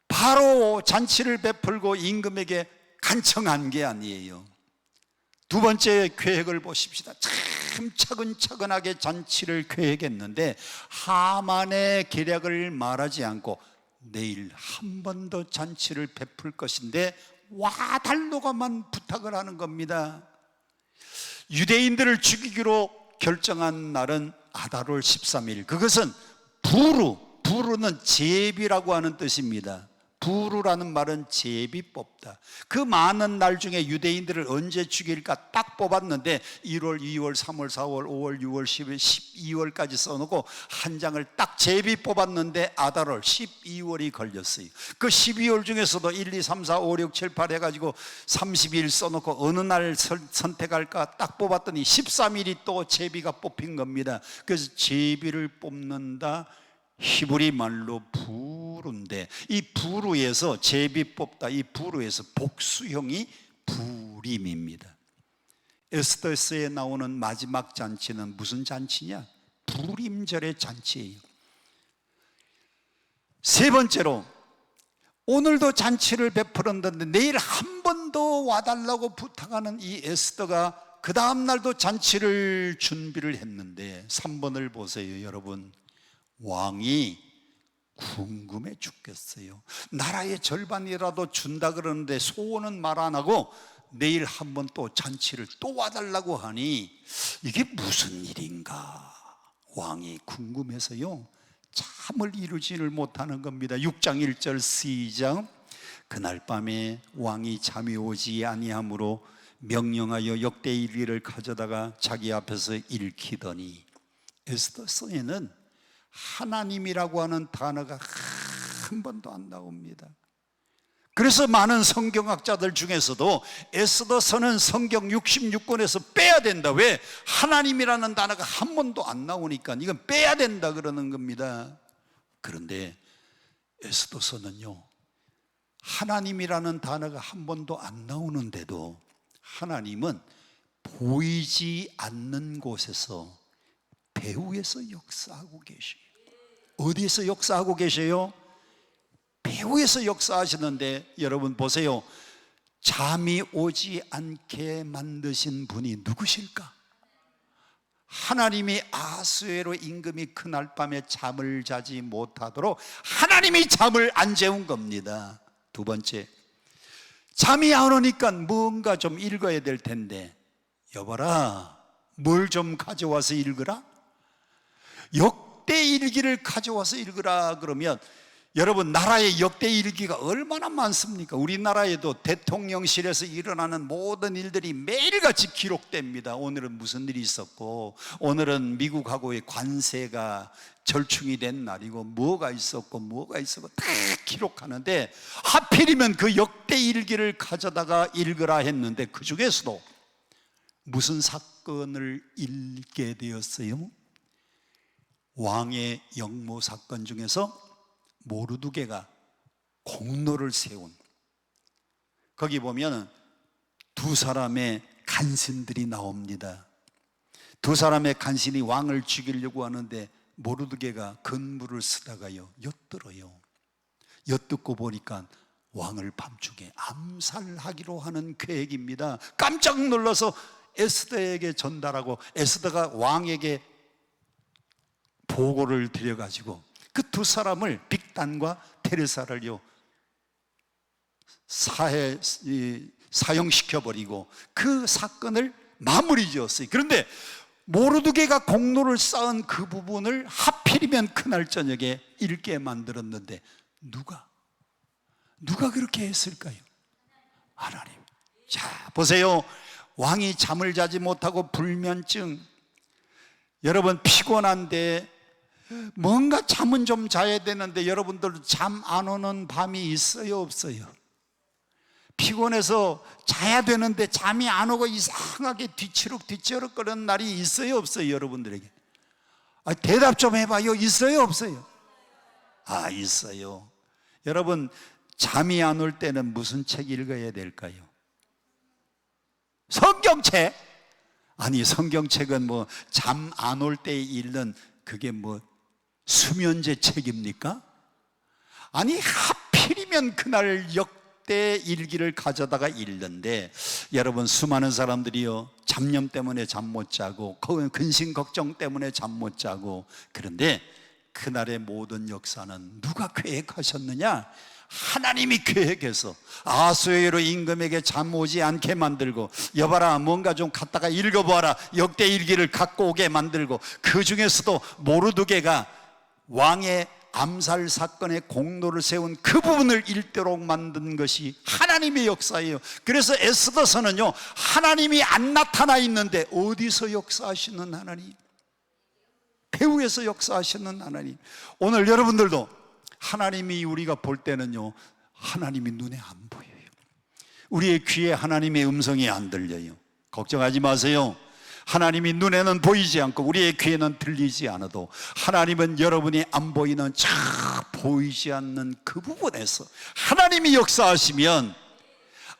바로 잔치를 베풀고 임금에게 간청한 게 아니에요. 두 번째 계획을 보십시다. 참 차근차근하게 잔치를 계획했는데 하만의 계략을 말하지 않고 내일 한 번 더 잔치를 베풀 것인데 와달라고만 부탁을 하는 겁니다. 유대인들을 죽이기로 결정한 날은 아달월 13일. 그것은 부르는 제비라고 하는 뜻입니다. 부르라는 말은 제비 뽑다. 그 많은 날 중에 유대인들을 언제 죽일까 딱 뽑았는데 1월, 2월, 3월, 4월, 5월, 6월, 10월, 12월까지 써놓고 한 장을 딱 제비 뽑았는데 아달월 12월이 걸렸어요. 그 12월 중에서도 1, 2, 3, 4, 5, 6, 7, 8 해가지고 30일 써놓고 어느 날 선택할까 딱 뽑았더니 13일이 또 제비가 뽑힌 겁니다. 그래서 제비를 뽑는다, 히브리 말로 부르인데, 이 부르에서 제비 뽑다, 이 부르에서 복수형이 부림입니다. 에스더서에 나오는 마지막 잔치는 무슨 잔치냐? 부림절의 잔치예요. 세 번째로, 오늘도 잔치를 베풀었는데 내일 한 번 더 와달라고 부탁하는 이 에스더가 그 다음 날도 잔치를 준비를 했는데 3번을 보세요. 여러분, 왕이 궁금해 죽겠어요. 나라의 절반이라도 준다 그러는데 소원은 말 안 하고 내일 한번 또 잔치를 또 와달라고 하니 이게 무슨 일인가? 왕이 궁금해서요, 잠을 이루지를 못하는 겁니다. 6장 1절 시작. 그날 밤에 왕이 잠이 오지 아니하므로 명령하여 역대일기를 가져다가 자기 앞에서 읽히더니, 에스더서에는 하나님이라고 하는 단어가 한 번도 안 나옵니다. 그래서 많은 성경학자들 중에서도 에스더서는 성경 66권에서 빼야 된다. 왜? 하나님이라는 단어가 한 번도 안 나오니까 이건 빼야 된다 그러는 겁니다. 그런데 에스더서는요, 하나님이라는 단어가 한 번도 안 나오는데도 하나님은 보이지 않는 곳에서 배후에서 역사하고 계셔요. 어디에서 역사하고 계셔요? 배후에서 역사하시는데, 여러분 보세요. 잠이 오지 않게 만드신 분이 누구실까? 하나님이 아수에로 임금이 그날 밤에 잠을 자지 못하도록 하나님이 잠을 안 재운 겁니다. 두 번째, 잠이 안 오니까 뭔가 좀 읽어야 될 텐데, 여봐라, 뭘 좀 가져와서 읽으라? 역대일기를 가져와서 읽으라 그러면, 여러분, 나라의 역대일기가 얼마나 많습니까? 우리나라에도 대통령실에서 일어나는 모든 일들이 매일같이 기록됩니다. 오늘은 무슨 일이 있었고, 오늘은 미국하고의 관세가 절충이 된 날이고, 뭐가 있었고 다 기록하는데, 하필이면 그 역대일기를 가져다가 읽으라 했는데 그 중에서도 무슨 사건을 읽게 되었어요? 왕의 역모 사건 중에서 모르드게가 공로를 세운, 거기 보면 두 사람의 간신들이 나옵니다. 두 사람의 간신이 왕을 죽이려고 하는데 모르드게가 건물을 쓰다가요 엿들어요. 엿듣고 보니까 왕을 밤중에 암살하기로 하는 계획입니다. 깜짝 놀라서 에스더에게 전달하고, 에스더가 왕에게 보고를 드려가지고 그 두 사람을 빅단과 테레사를요 사형시켜버리고 그 사건을 마무리 지었어요. 그런데 모르드게가 공로를 쌓은 그 부분을 하필이면 그날 저녁에 읽게 만들었는데 누가 그렇게 했을까요? 하나님. 자, 보세요. 왕이 잠을 자지 못하고 불면증, 여러분 피곤한데 뭔가 잠은 좀 자야 되는데 여러분들 잠 안 오는 밤이 있어요, 없어요? 피곤해서 자야 되는데 잠이 안 오고 이상하게 뒤치룩 거리는 날이 있어요, 없어요? 여러분들에게 대답 좀 해봐요. 있어요, 없어요? 있어요. 여러분, 잠이 안 올 때는 무슨 책 읽어야 될까요? 성경책? 아니, 성경책은 뭐 잠 안 올 때 읽는 그게 뭐 수면제 책입니까? 아니, 하필이면 그날 역대 일기를 가져다가 읽는데, 여러분, 수많은 사람들이요 잡념 때문에 잠 못 자고 근심 걱정 때문에 잠 못 자고, 그런데 그날의 모든 역사는 누가 계획하셨느냐? 하나님이 계획해서 아수에로 임금에게 잠 오지 않게 만들고, 여봐라 뭔가 좀 갖다가 읽어보아라 역대 일기를 갖고 오게 만들고, 그 중에서도 모르드게가 왕의 암살 사건의 공로를 세운 그 부분을 읽도록 만든 것이 하나님의 역사예요. 그래서 에스더서는요 하나님이 안 나타나 있는데 어디서 역사하시는 하나님? 배후에서 역사하시는 하나님. 오늘 여러분들도 하나님이 우리가 볼 때는요 하나님이 눈에 안 보여요. 우리의 귀에 하나님의 음성이 안 들려요. 걱정하지 마세요. 하나님이 눈에는 보이지 않고 우리의 귀에는 들리지 않아도 하나님은 여러분이 안 보이는 저 보이지 않는 그 부분에서 하나님이 역사하시면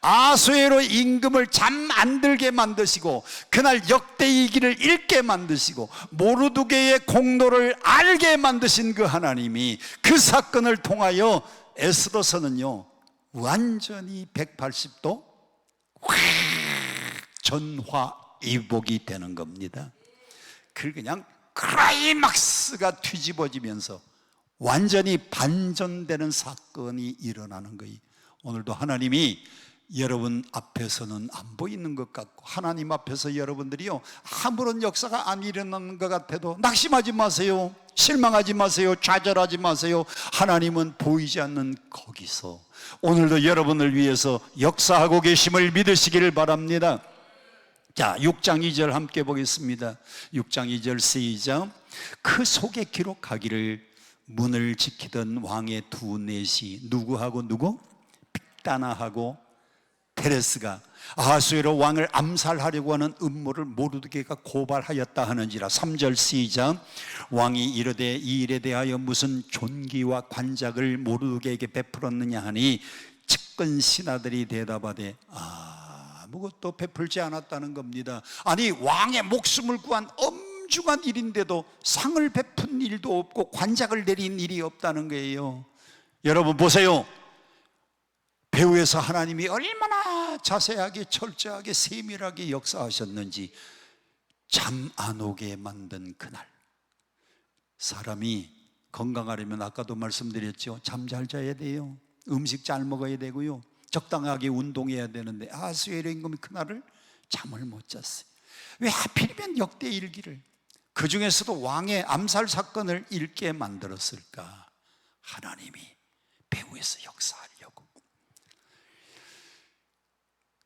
아수에로 임금을 잠 안 들게 만드시고 그날 역대이기를 읽게 만드시고 모르드게의 공로를 알게 만드신 그 하나님이 그 사건을 통하여 에스더서는요 완전히 180도 확 전화위복이 되는 겁니다. 그냥 클라이막스가 뒤집어지면서 완전히 반전되는 사건이 일어나는 거예요. 오늘도 하나님이 여러분 앞에서는 안 보이는 것 같고 하나님 앞에서 여러분들이요 아무런 역사가 안 일어나는 것 같아도 낙심하지 마세요. 실망하지 마세요. 좌절하지 마세요. 하나님은 보이지 않는 거기서 오늘도 여러분을 위해서 역사하고 계심을 믿으시기를 바랍니다. 자, 6장 2절 함께 보겠습니다. 6장 2절 시작. 그 속에 기록하기를 문을 지키던 왕의 두 넷이 누구하고 누구? 빅다나하고 테레스가 아하수에로 왕을 암살하려고 하는 음모를 모르드게가 고발하였다 하는지라. 3절 시작. 왕이 이르되 이 일에 대하여 무슨 존귀와 관작을 모르드게에게 베풀었느냐 하니 측근 신하들이 대답하되 아무것도 베풀지 않았다는 겁니다. 아니, 왕의 목숨을 구한 엄중한 일인데도 상을 베푼 일도 없고 관작을 내린 일이 없다는 거예요. 여러분 보세요. 배후에서 하나님이 얼마나 자세하게 철저하게 세밀하게 역사하셨는지. 잠 안 오게 만든 그날, 사람이 건강하려면 아까도 말씀드렸죠, 잠 잘 자야 돼요. 음식 잘 먹어야 되고요, 적당하게 운동해야 되는데 아수에로 임금이 그날을 잠을 못 잤어요. 왜 하필이면 역대 일기를, 그 중에서도 왕의 암살 사건을 읽게 만들었을까? 하나님이 배후에서 역사하려고.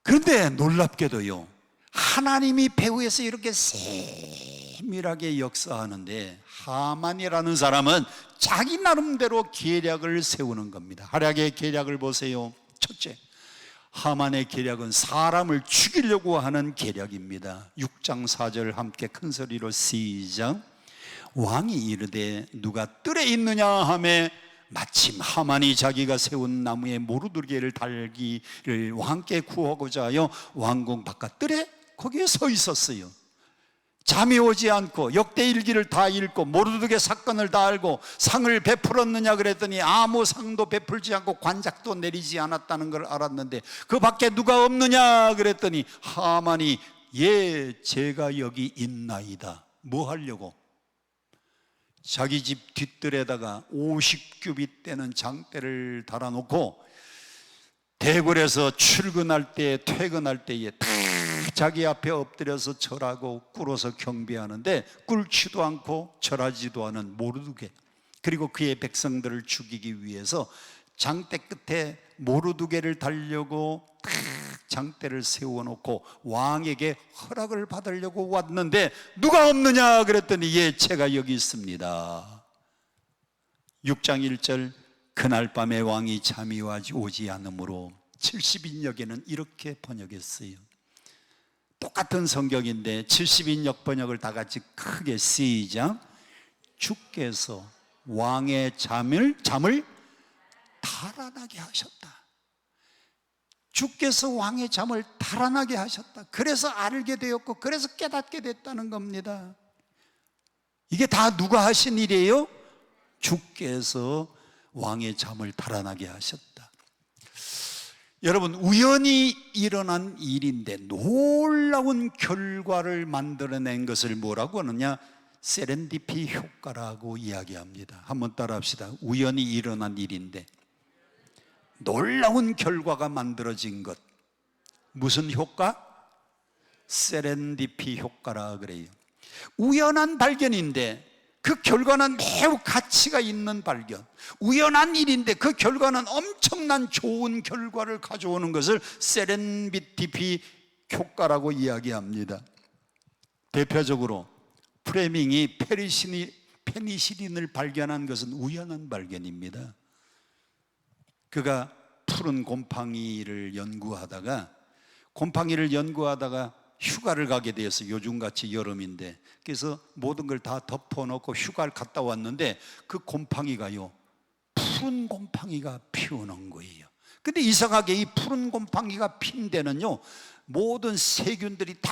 그런데 놀랍게도요, 하나님이 배후에서 이렇게 세밀하게 역사하는데 하만이라는 사람은 자기 나름대로 계략을 세우는 겁니다. 활약의 계략을 보세요. 첫째, 하만의 계략은 사람을 죽이려고 하는 계략입니다. 6장 4절 함께 큰 소리로 시작. 왕이 이르되 누가 뜰에 있느냐 하매 마침 하만이 자기가 세운 나무에 모르드게를 달기를 왕께 구하고자 하여 왕궁 바깥 뜰에 거기에 서 있었어요. 잠이 오지 않고 역대 일기를 다 읽고 모르드게 사건을 다 알고 상을 베풀었느냐 그랬더니 아무 상도 베풀지 않고 관작도 내리지 않았다는 걸 알았는데 그 밖에 누가 없느냐 그랬더니 하만이 예 제가 여기 있나이다. 뭐 하려고? 자기 집 뒷뜰에다가 50규빗 되는 장대를 달아놓고 대궐에서 출근할 때 퇴근할 때에 다 자기 앞에 엎드려서 절하고 꿇어서 경배하는데 꿇지도 않고 절하지도 않은 모르드게, 그리고 그의 백성들을 죽이기 위해서 장대 끝에 모르드게를 달려고 딱 장대를 세워놓고 왕에게 허락을 받으려고 왔는데 누가 없느냐 그랬더니 예, 제가 여기 있습니다. 6장 1절 그날 밤에 왕이 잠이 오지 않으므로 70인역에는 이렇게 번역했어요. 똑같은 성경인데 70인역 번역을 다 같이 크게 시작. 주께서 왕의 잠을 달아나게 하셨다. 주께서 왕의 잠을 달아나게 하셨다. 그래서 알게 되었고 그래서 깨닫게 됐다는 겁니다. 이게 다 누가 하신 일이에요? 주께서 왕의 잠을 달아나게 하셨다. 여러분, 우연히 일어난 일인데 놀라운 결과를 만들어낸 것을 뭐라고 하느냐? 세렌디피 효과라고 이야기합니다. 한번 따라합시다. 우연히 일어난 일인데 놀라운 결과가 만들어진 것, 무슨 효과? 세렌디피 효과라 그래요. 우연한 발견인데 그 결과는 매우 가치가 있는 발견, 우연한 일인데 그 결과는 엄청난 좋은 결과를 가져오는 것을 세렌디피티 효과라고 이야기합니다. 대표적으로 프레밍이 페니실린을 발견한 것은 우연한 발견입니다. 그가 푸른 곰팡이를 연구하다가 휴가를 가게 되었어요. 요즘같이 여름인데. 그래서 모든 걸 다 덮어놓고 휴가를 갔다 왔는데 그 곰팡이가요, 푸른 곰팡이가 피어난 거예요. 근데 이상하게 이 푸른 곰팡이가 핀 데는요, 모든 세균들이 다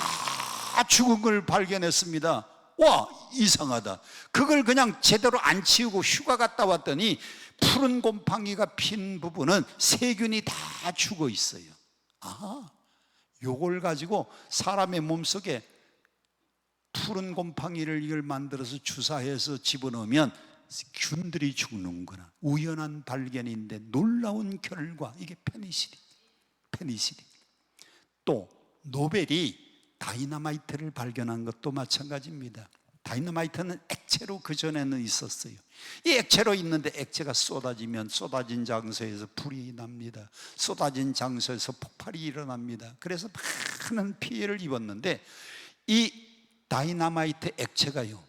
죽은 걸 발견했습니다. 와, 이상하다. 그걸 그냥 제대로 안 치우고 휴가 갔다 왔더니 푸른 곰팡이가 핀 부분은 세균이 다 죽어 있어요. 요걸 가지고 사람의 몸속에 푸른 곰팡이를 이걸 만들어서 주사해서 집어넣으면 균들이 죽는구나. 우연한 발견인데 놀라운 결과, 이게 페니실린. 또 노벨이 다이너마이트를 발견한 것도 마찬가지입니다. 다이너마이트는 액체로 그전에는 있었어요. 이 액체로 있는데 액체가 쏟아지면 쏟아진 장소에서 불이 납니다. 쏟아진 장소에서 폭발이 일어납니다. 그래서 많은 피해를 입었는데 이 다이너마이트 액체가요,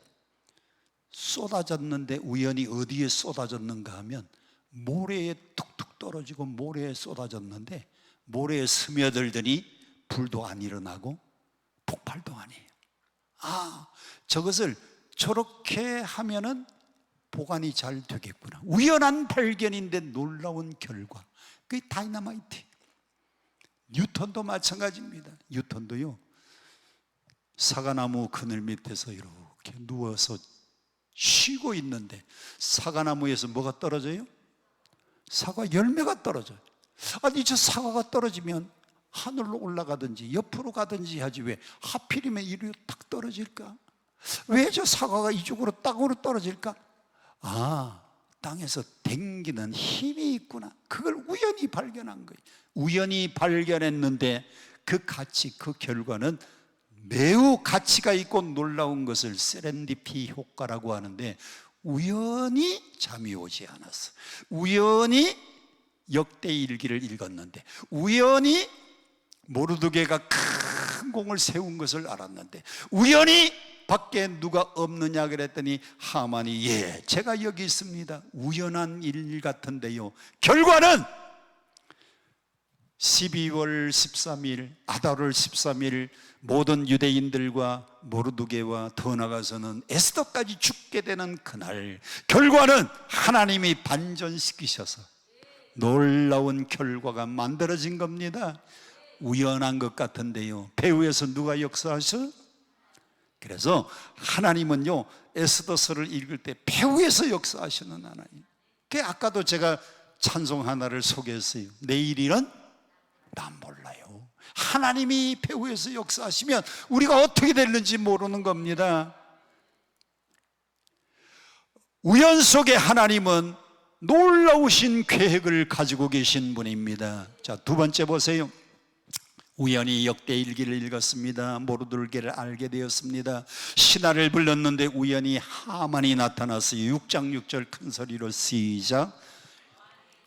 쏟아졌는데 우연히 어디에 쏟아졌는가 하면 모래에 툭툭 떨어지고 모래에 쏟아졌는데 모래에 스며들더니 불도 안 일어나고 폭발도 아니에요. 저것을 저렇게 하면은 보관이 잘 되겠구나. 우연한 발견인데 놀라운 결과, 그게 다이너마이트. 뉴턴도 마찬가지입니다. 뉴턴도요, 사과나무 그늘 밑에서 이렇게 누워서 쉬고 있는데 사과나무에서 뭐가 떨어져요? 사과 열매가 떨어져요. 아니, 저 사과가 떨어지면 하늘로 올라가든지 옆으로 가든지 하지 왜 하필이면 이리로 딱 떨어질까? 왜 저 사과가 이쪽으로 땅으로 떨어질까? 땅에서 당기는 힘이 있구나. 그걸 우연히 발견한 거예요. 우연히 발견했는데 그 가치, 그 결과는 매우 가치가 있고 놀라운 것을 세렌디피 효과라고 하는데, 우연히 잠이 오지 않았어. 우연히 역대일기를 읽었는데, 우연히 모르드게가 큰 공을 세운 것을 알았는데, 우연히 밖에 누가 없느냐 그랬더니 하만이 예, 제가 여기 있습니다. 우연한 일 같은데요, 결과는 12월 13일 아달월 13일 모든 유대인들과 모르드게와 더 나아가서는 에스더까지 죽게 되는 그날, 결과는 하나님이 반전시키셔서 놀라운 결과가 만들어진 겁니다. 우연한 것 같은데요, 배후에서 누가 역사하셔? 그래서 하나님은요, 에스더서를 읽을 때 배후에서 역사하시는 하나님. 아까도 제가 찬송 하나를 소개했어요. 내일 일은 난 몰라요. 하나님이 배후에서 역사하시면 우리가 어떻게 될는지 모르는 겁니다. 우연 속에 하나님은 놀라우신 계획을 가지고 계신 분입니다. 자, 두 번째 보세요. 우연히 역대일기를 읽었습니다. 모르들게를 알게 되었습니다. 신하를 불렀는데 우연히 하만이 나타났어요. 6장 6절 큰 소리로 시작.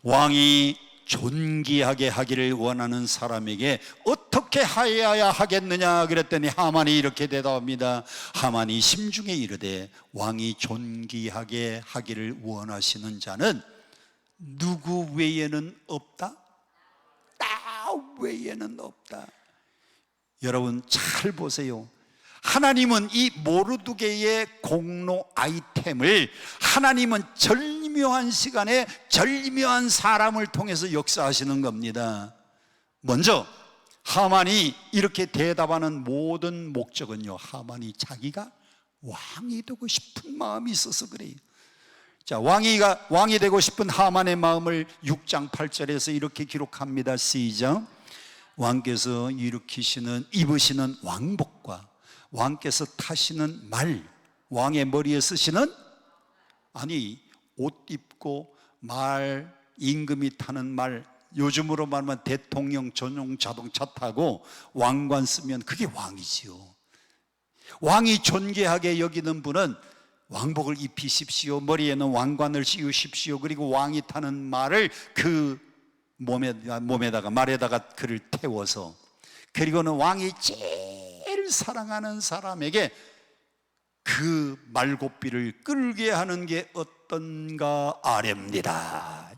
왕이 존귀하게 하기를 원하는 사람에게 어떻게 하여야 하겠느냐 그랬더니 하만이 이렇게 대답합니다. 하만이 심중에 이르되 왕이 존귀하게 하기를 원하시는 자는 누구 외에는 없다? 나 외에는 없다. 여러분 잘 보세요. 하나님은 이 모르드게의 공로 아이템을 하나님은 절묘한 시간에 절묘한 사람을 통해서 역사하시는 겁니다. 먼저 하만이 이렇게 대답하는 모든 목적은요, 하만이 자기가 왕이 되고 싶은 마음이 있어서 그래요. 자, 왕이 되고 싶은 하만의 마음을 6장 8절에서 이렇게 기록합니다. 시작. 왕께서 입으시는 왕복과 왕께서 타시는 말, 왕의 머리에 쓰시는, 아니 옷 입고 말, 임금이 타는 말, 요즘으로 말하면 대통령 전용 자동차 타고 왕관 쓰면 그게 왕이지요. 왕이 존귀하게 여기는 분은 왕복을 입히십시오, 머리에는 왕관을 씌우십시오, 그리고 왕이 타는 말을 그 말에다가 그를 태워서, 그리고는 왕이 제일 사랑하는 사람에게 그 말고삐를 끌게 하는 게 어떤가 아렵니다.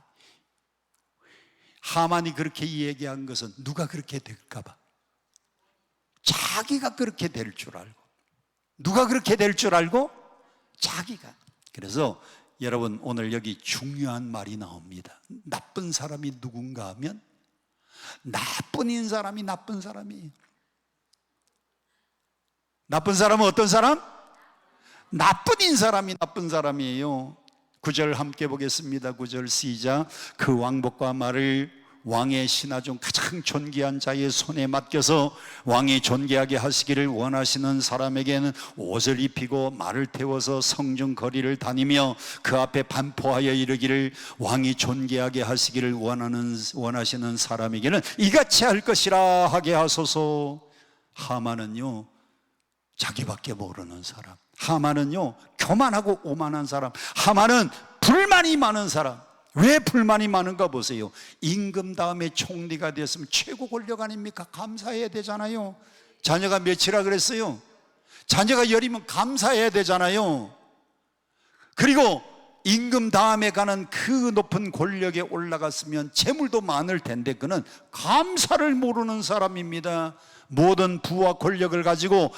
하만이 그렇게 얘기한 것은 누가 그렇게 될까 봐, 자기가 그렇게 될 줄 알고. 누가 그렇게 될 줄 알고? 자기가. 그래서 여러분 오늘 여기 중요한 말이 나옵니다. 나쁜 사람이 누군가 하면 나쁜 사람이 나쁜 사람이에요. 나쁜 사람은 어떤 사람? 나쁜 사람이 나쁜 사람이에요. 9절 함께 보겠습니다. 9절 시작. 그 왕복과 말을 왕의 신하 중 가장 존귀한 자의 손에 맡겨서 왕이 존귀하게 하시기를 원하시는 사람에게는 옷을 입히고 말을 태워서 성중 거리를 다니며 그 앞에 반포하여 이르기를 왕이 존귀하게 하시기를 원하시는 사람에게는 이같이 할 것이라 하게 하소서. 하만은요, 자기밖에 모르는 사람. 하만은요, 교만하고 오만한 사람. 하만은 불만이 많은 사람. 왜 불만이 많은가 보세요. 임금 다음에 총리가 되었으면 최고 권력 아닙니까? 감사해야 되잖아요. 자녀가 몇이라 그랬어요? 자녀가 10이면 감사해야 되잖아요. 그리고 임금 다음에 가는 그 높은 권력에 올라갔으면 재물도 많을 텐데 그는 감사를 모르는 사람입니다. 모든 부와 권력을 가지고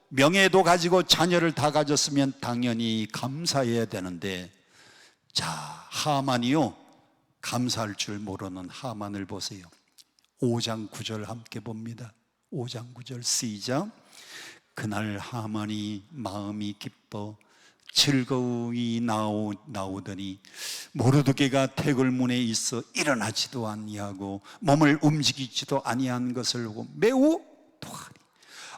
명예도 가지고 자녀를 다 가졌으면 당연히 감사해야 되는데, 자, 하만이요, 감사할 줄 모르는 하만을 보세요. 5장 9절 함께 봅니다. 5장 9절 시작. 그날 하만이 마음이 기뻐 즐거이 나오더니 모르드게가 대궐문에 있어 일어나지도 아니하고 몸을 움직이지도 아니한 것을 보고 매우 토하니.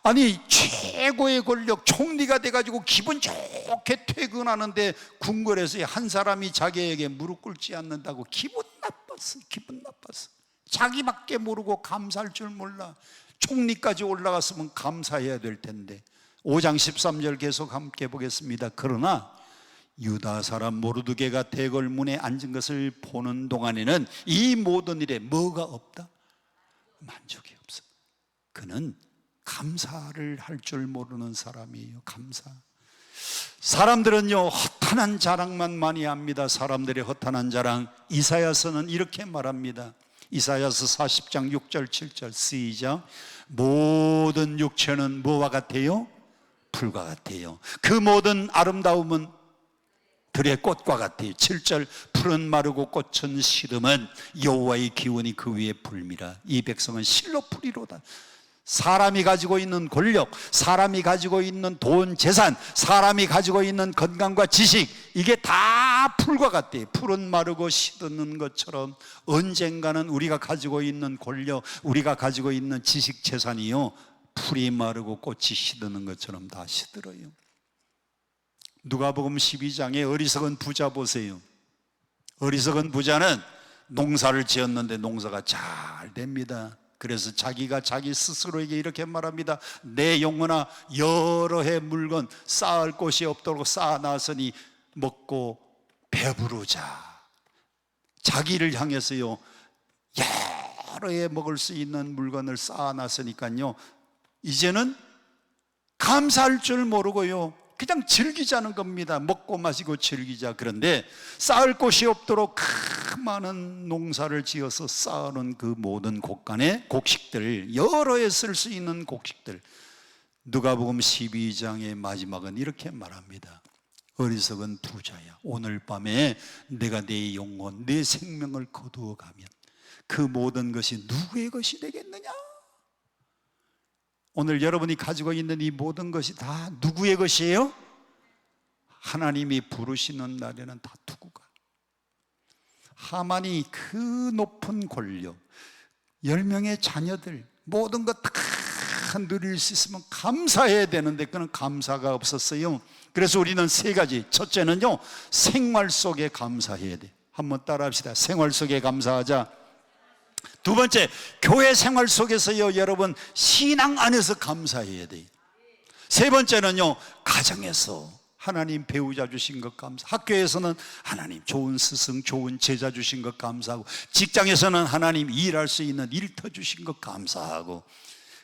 아니, 최고의 권력 총리가 돼가지고 기분 좋게 퇴근하는데 궁궐에서 한 사람이 자기에게 무릎 꿇지 않는다고 기분 나빴어. 자기밖에 모르고 감사할 줄 몰라. 총리까지 올라갔으면 감사해야 될 텐데. 5장 13절 계속 함께 보겠습니다. 그러나 유다 사람 모르드게가 대궐문에 앉은 것을 보는 동안에는 이 모든 일에 뭐가 없다? 만족이 없어. 그는 감사를 할 줄 모르는 사람이에요. 감사. 사람들은요, 허탄한 자랑만 많이 합니다. 사람들의 허탄한 자랑. 이사야서는 이렇게 말합니다. 이사야서 40장 6절 7절 시작. 모든 육체는 뭐와 같아요? 풀과 같아요. 그 모든 아름다움은 들의 꽃과 같아요. 7절. 풀은 마르고 꽃은 시름은 여호와의 기운이 그 위에 불미라. 이 백성은 실로 풀이로다. 사람이 가지고 있는 권력, 사람이 가지고 있는 돈, 재산, 사람이 가지고 있는 건강과 지식, 이게 다 풀과 같대요. 풀은 마르고 시드는 것처럼 언젠가는 우리가 가지고 있는 권력, 우리가 가지고 있는 지식, 재산이요, 풀이 마르고 꽃이 시드는 것처럼 다 시들어요. 누가복음 12장에 어리석은 부자 보세요. 어리석은 부자는 농사를 지었는데 농사가 잘 됩니다. 그래서 자기가 자기 스스로에게 이렇게 말합니다. 내 영혼아, 여러 해 물건 쌓을 곳이 없도록 쌓아놨으니 먹고 배부르자. 자기를 향해서요, 여러 해 먹을 수 있는 물건을 쌓아놨으니까요, 이제는 감사할 줄 모르고요, 그냥 즐기자는 겁니다. 먹고 마시고 즐기자. 그런데 쌓을 곳이 없도록 그 많은 농사를 지어서 쌓아놓은 그 모든 곡간의 곡식들, 여러 해 쓸 수 있는 곡식들, 누가복음 12장의 마지막은 이렇게 말합니다. 어리석은 부자야, 오늘 밤에 내가 내 영혼, 내 생명을 거두어 가면 그 모든 것이 누구의 것이 되겠느냐? 오늘 여러분이 가지고 있는 이 모든 것이 다 누구의 것이에요? 하나님이 부르시는 날에는 다 두고 가. 하만이 그 높은 권력, 10명의 자녀들, 모든 것 다 누릴 수 있으면 감사해야 되는데 그는 감사가 없었어요. 그래서 우리는 3가지. 첫째는요, 생활 속에 감사해야 돼. 한번 따라 합시다. 생활 속에 감사하자. 두 번째, 교회 생활 속에서요, 여러분 신앙 안에서 감사해야 돼요. 세 번째는요, 가정에서 하나님 배우자 주신 것 감사, 학교에서는 하나님 좋은 스승, 좋은 제자 주신 것 감사하고, 직장에서는 하나님 일할 수 있는 일터 주신 것 감사하고,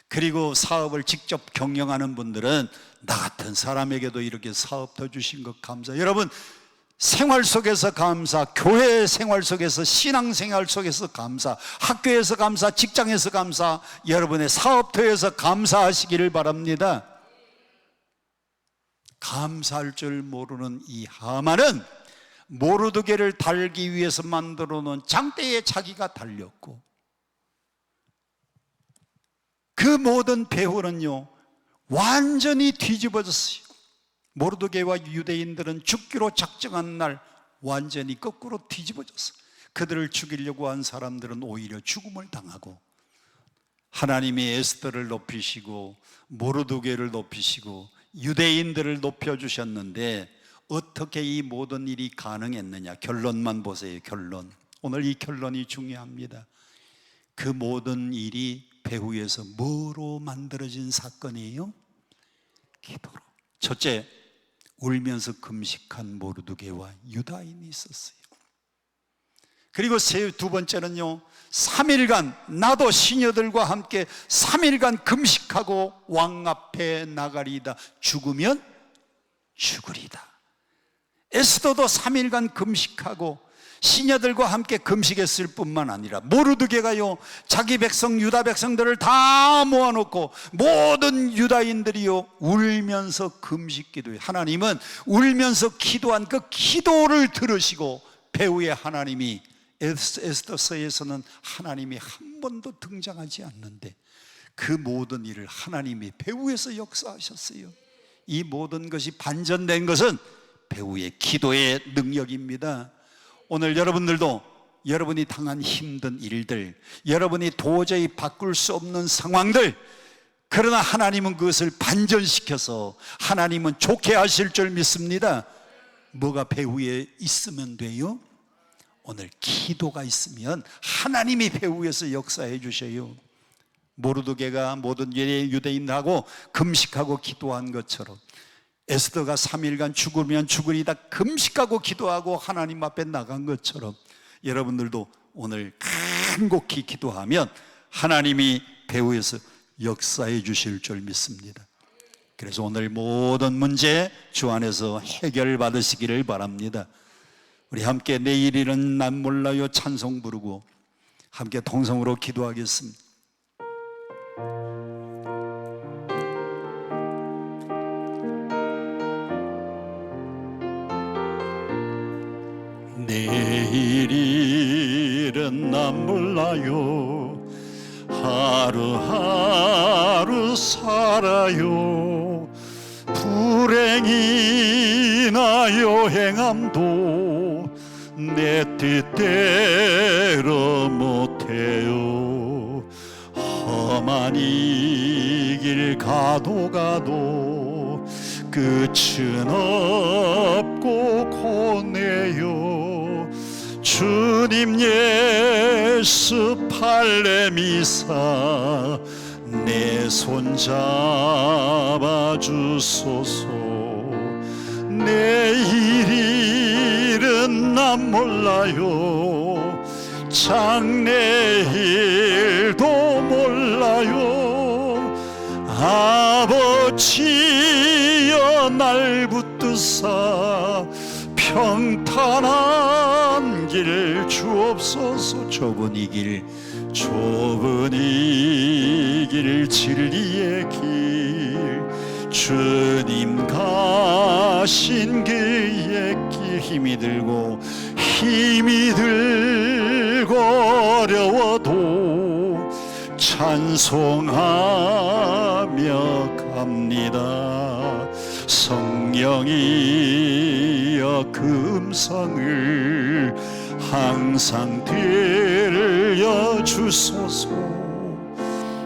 그리고 사업을 직접 경영하는 분들은 나 같은 사람에게도 이렇게 사업터 주신 것 감사. 여러분, 생활 속에서 감사, 교회 생활 속에서, 신앙생활 속에서 감사, 학교에서 감사, 직장에서 감사, 여러분의 사업터에서 감사하시기를 바랍니다. 감사할 줄 모르는 이 하만은 모르드게를 달기 위해서 만들어 놓은 장대에 자기가 달렸고, 그 모든 배후는요 완전히 뒤집어졌어요. 모르드게와 유대인들은 죽기로 작정한 날 완전히 거꾸로 뒤집어졌어요. 그들을 죽이려고 한 사람들은 오히려 죽음을 당하고, 하나님이 에스더를 높이시고 모르드게를 높이시고 유대인들을 높여주셨는데 어떻게 이 모든 일이 가능했느냐? 결론만 보세요. 결론. 오늘 이 결론이 중요합니다. 그 모든 일이 배후에서 뭐로 만들어진 사건이에요? 기도로. 첫째, 울면서 금식한 모르드게와 유다인이 있었어요. 그리고 두 번째는요, 3일간 나도 시녀들과 함께 3일간 금식하고 왕 앞에 나가리이다. 죽으면 죽으리다. 에스더도 3일간 금식하고 시녀들과 함께 금식했을 뿐만 아니라 모르드게가요 자기 백성 유다 백성들을 다 모아놓고 모든 유다인들이요 울면서 금식 기도해요. 하나님은 울면서 기도한 그 기도를 들으시고, 배후에 하나님이, 에스더서에서는 하나님이 한 번도 등장하지 않는데 그 모든 일을 하나님이 배후에서 역사하셨어요. 이 모든 것이 반전된 것은 배후의 기도의 능력입니다. 오늘 여러분들도 여러분이 당한 힘든 일들, 여러분이 도저히 바꿀 수 없는 상황들, 그러나 하나님은 그것을 반전시켜서 하나님은 좋게 하실 줄 믿습니다. 뭐가 배후에 있으면 돼요? 오늘 기도가 있으면 하나님이 배후에서 역사해 주셔요. 모르드게가 모든 유대인하고 금식하고 기도한 것처럼 에스더가 3일간 죽으면 죽으리다 금식하고 기도하고 하나님 앞에 나간 것처럼 여러분들도 오늘 간곡히 기도하면 하나님이 배후에서 역사해 주실 줄 믿습니다. 그래서 오늘 모든 문제 주 안에서 해결받으시기를 바랍니다. 우리 함께 내일이는 난 몰라요 찬송 부르고 함께 동성으로 기도하겠습니다. 내일은 난 몰라요 하루하루 살아요 불행이나 여행함도 내 뜻대로 못해요 험한 이 길 가도 끝은 없고 고뇌요 주님 예수 팔레미사 내 손 잡아주소서 내일은 난 몰라요 장래일도 몰라요 아버지여 날 붙드사 평탄한 길 주옵소서 좁은 이 길 진리의 길 주님 가신 그의 길 힘이 들고 어려워도 찬송하며 갑니다 성령이여 금성을 항상 들려주소서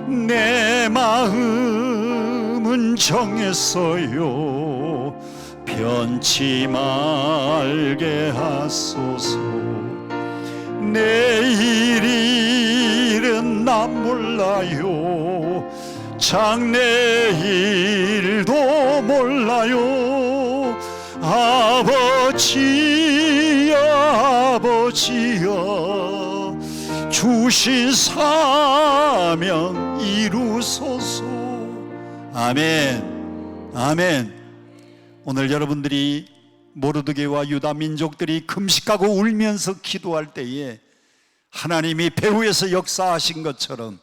내 마음은 정했어요 변치 말게 하소서 내일은 난 몰라요 장래일도 몰라요 아버지여 주신 사명 이루소서 아멘 아멘 오늘 여러분들이 모르드게와 유다 민족들이 금식하고 울면서 기도할 때에 하나님이 배후에서 역사하신 것처럼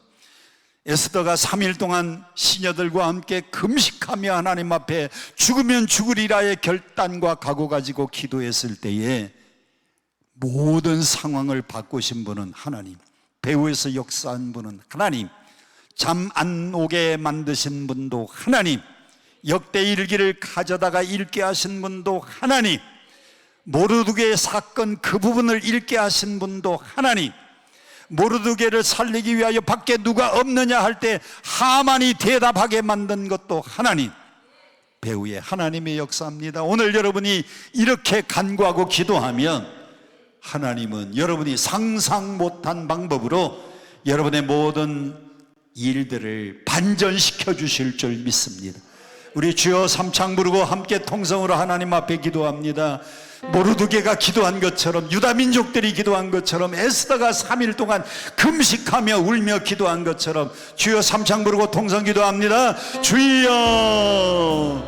에스더가 3일 동안 시녀들과 함께 금식하며 하나님 앞에 죽으면 죽으리라의 결단과 각오 가지고 기도했을 때에 모든 상황을 바꾸신 분은 하나님, 배후에서 역사한 분은 하나님, 잠 안 오게 만드신 분도 하나님, 역대 일기를 가져다가 읽게 하신 분도 하나님, 모르드게 사건 그 부분을 읽게 하신 분도 하나님, 모르드게를 살리기 위하여 밖에 누가 없느냐 할 때 하만이 대답하게 만든 것도 하나님, 배후에 하나님의 역사입니다. 오늘 여러분이 이렇게 간구하고 기도하면 하나님은 여러분이 상상 못한 방법으로 여러분의 모든 일들을 반전시켜 주실 줄 믿습니다. 우리 주여 삼창 부르고 함께 통성으로 하나님 앞에 기도합니다. 모르드게가 기도한 것처럼, 유다 민족들이 기도한 것처럼, 에스더가 3일 동안 금식하며 울며 기도한 것처럼 주여 삼창 부르고 통성 기도합니다. 주여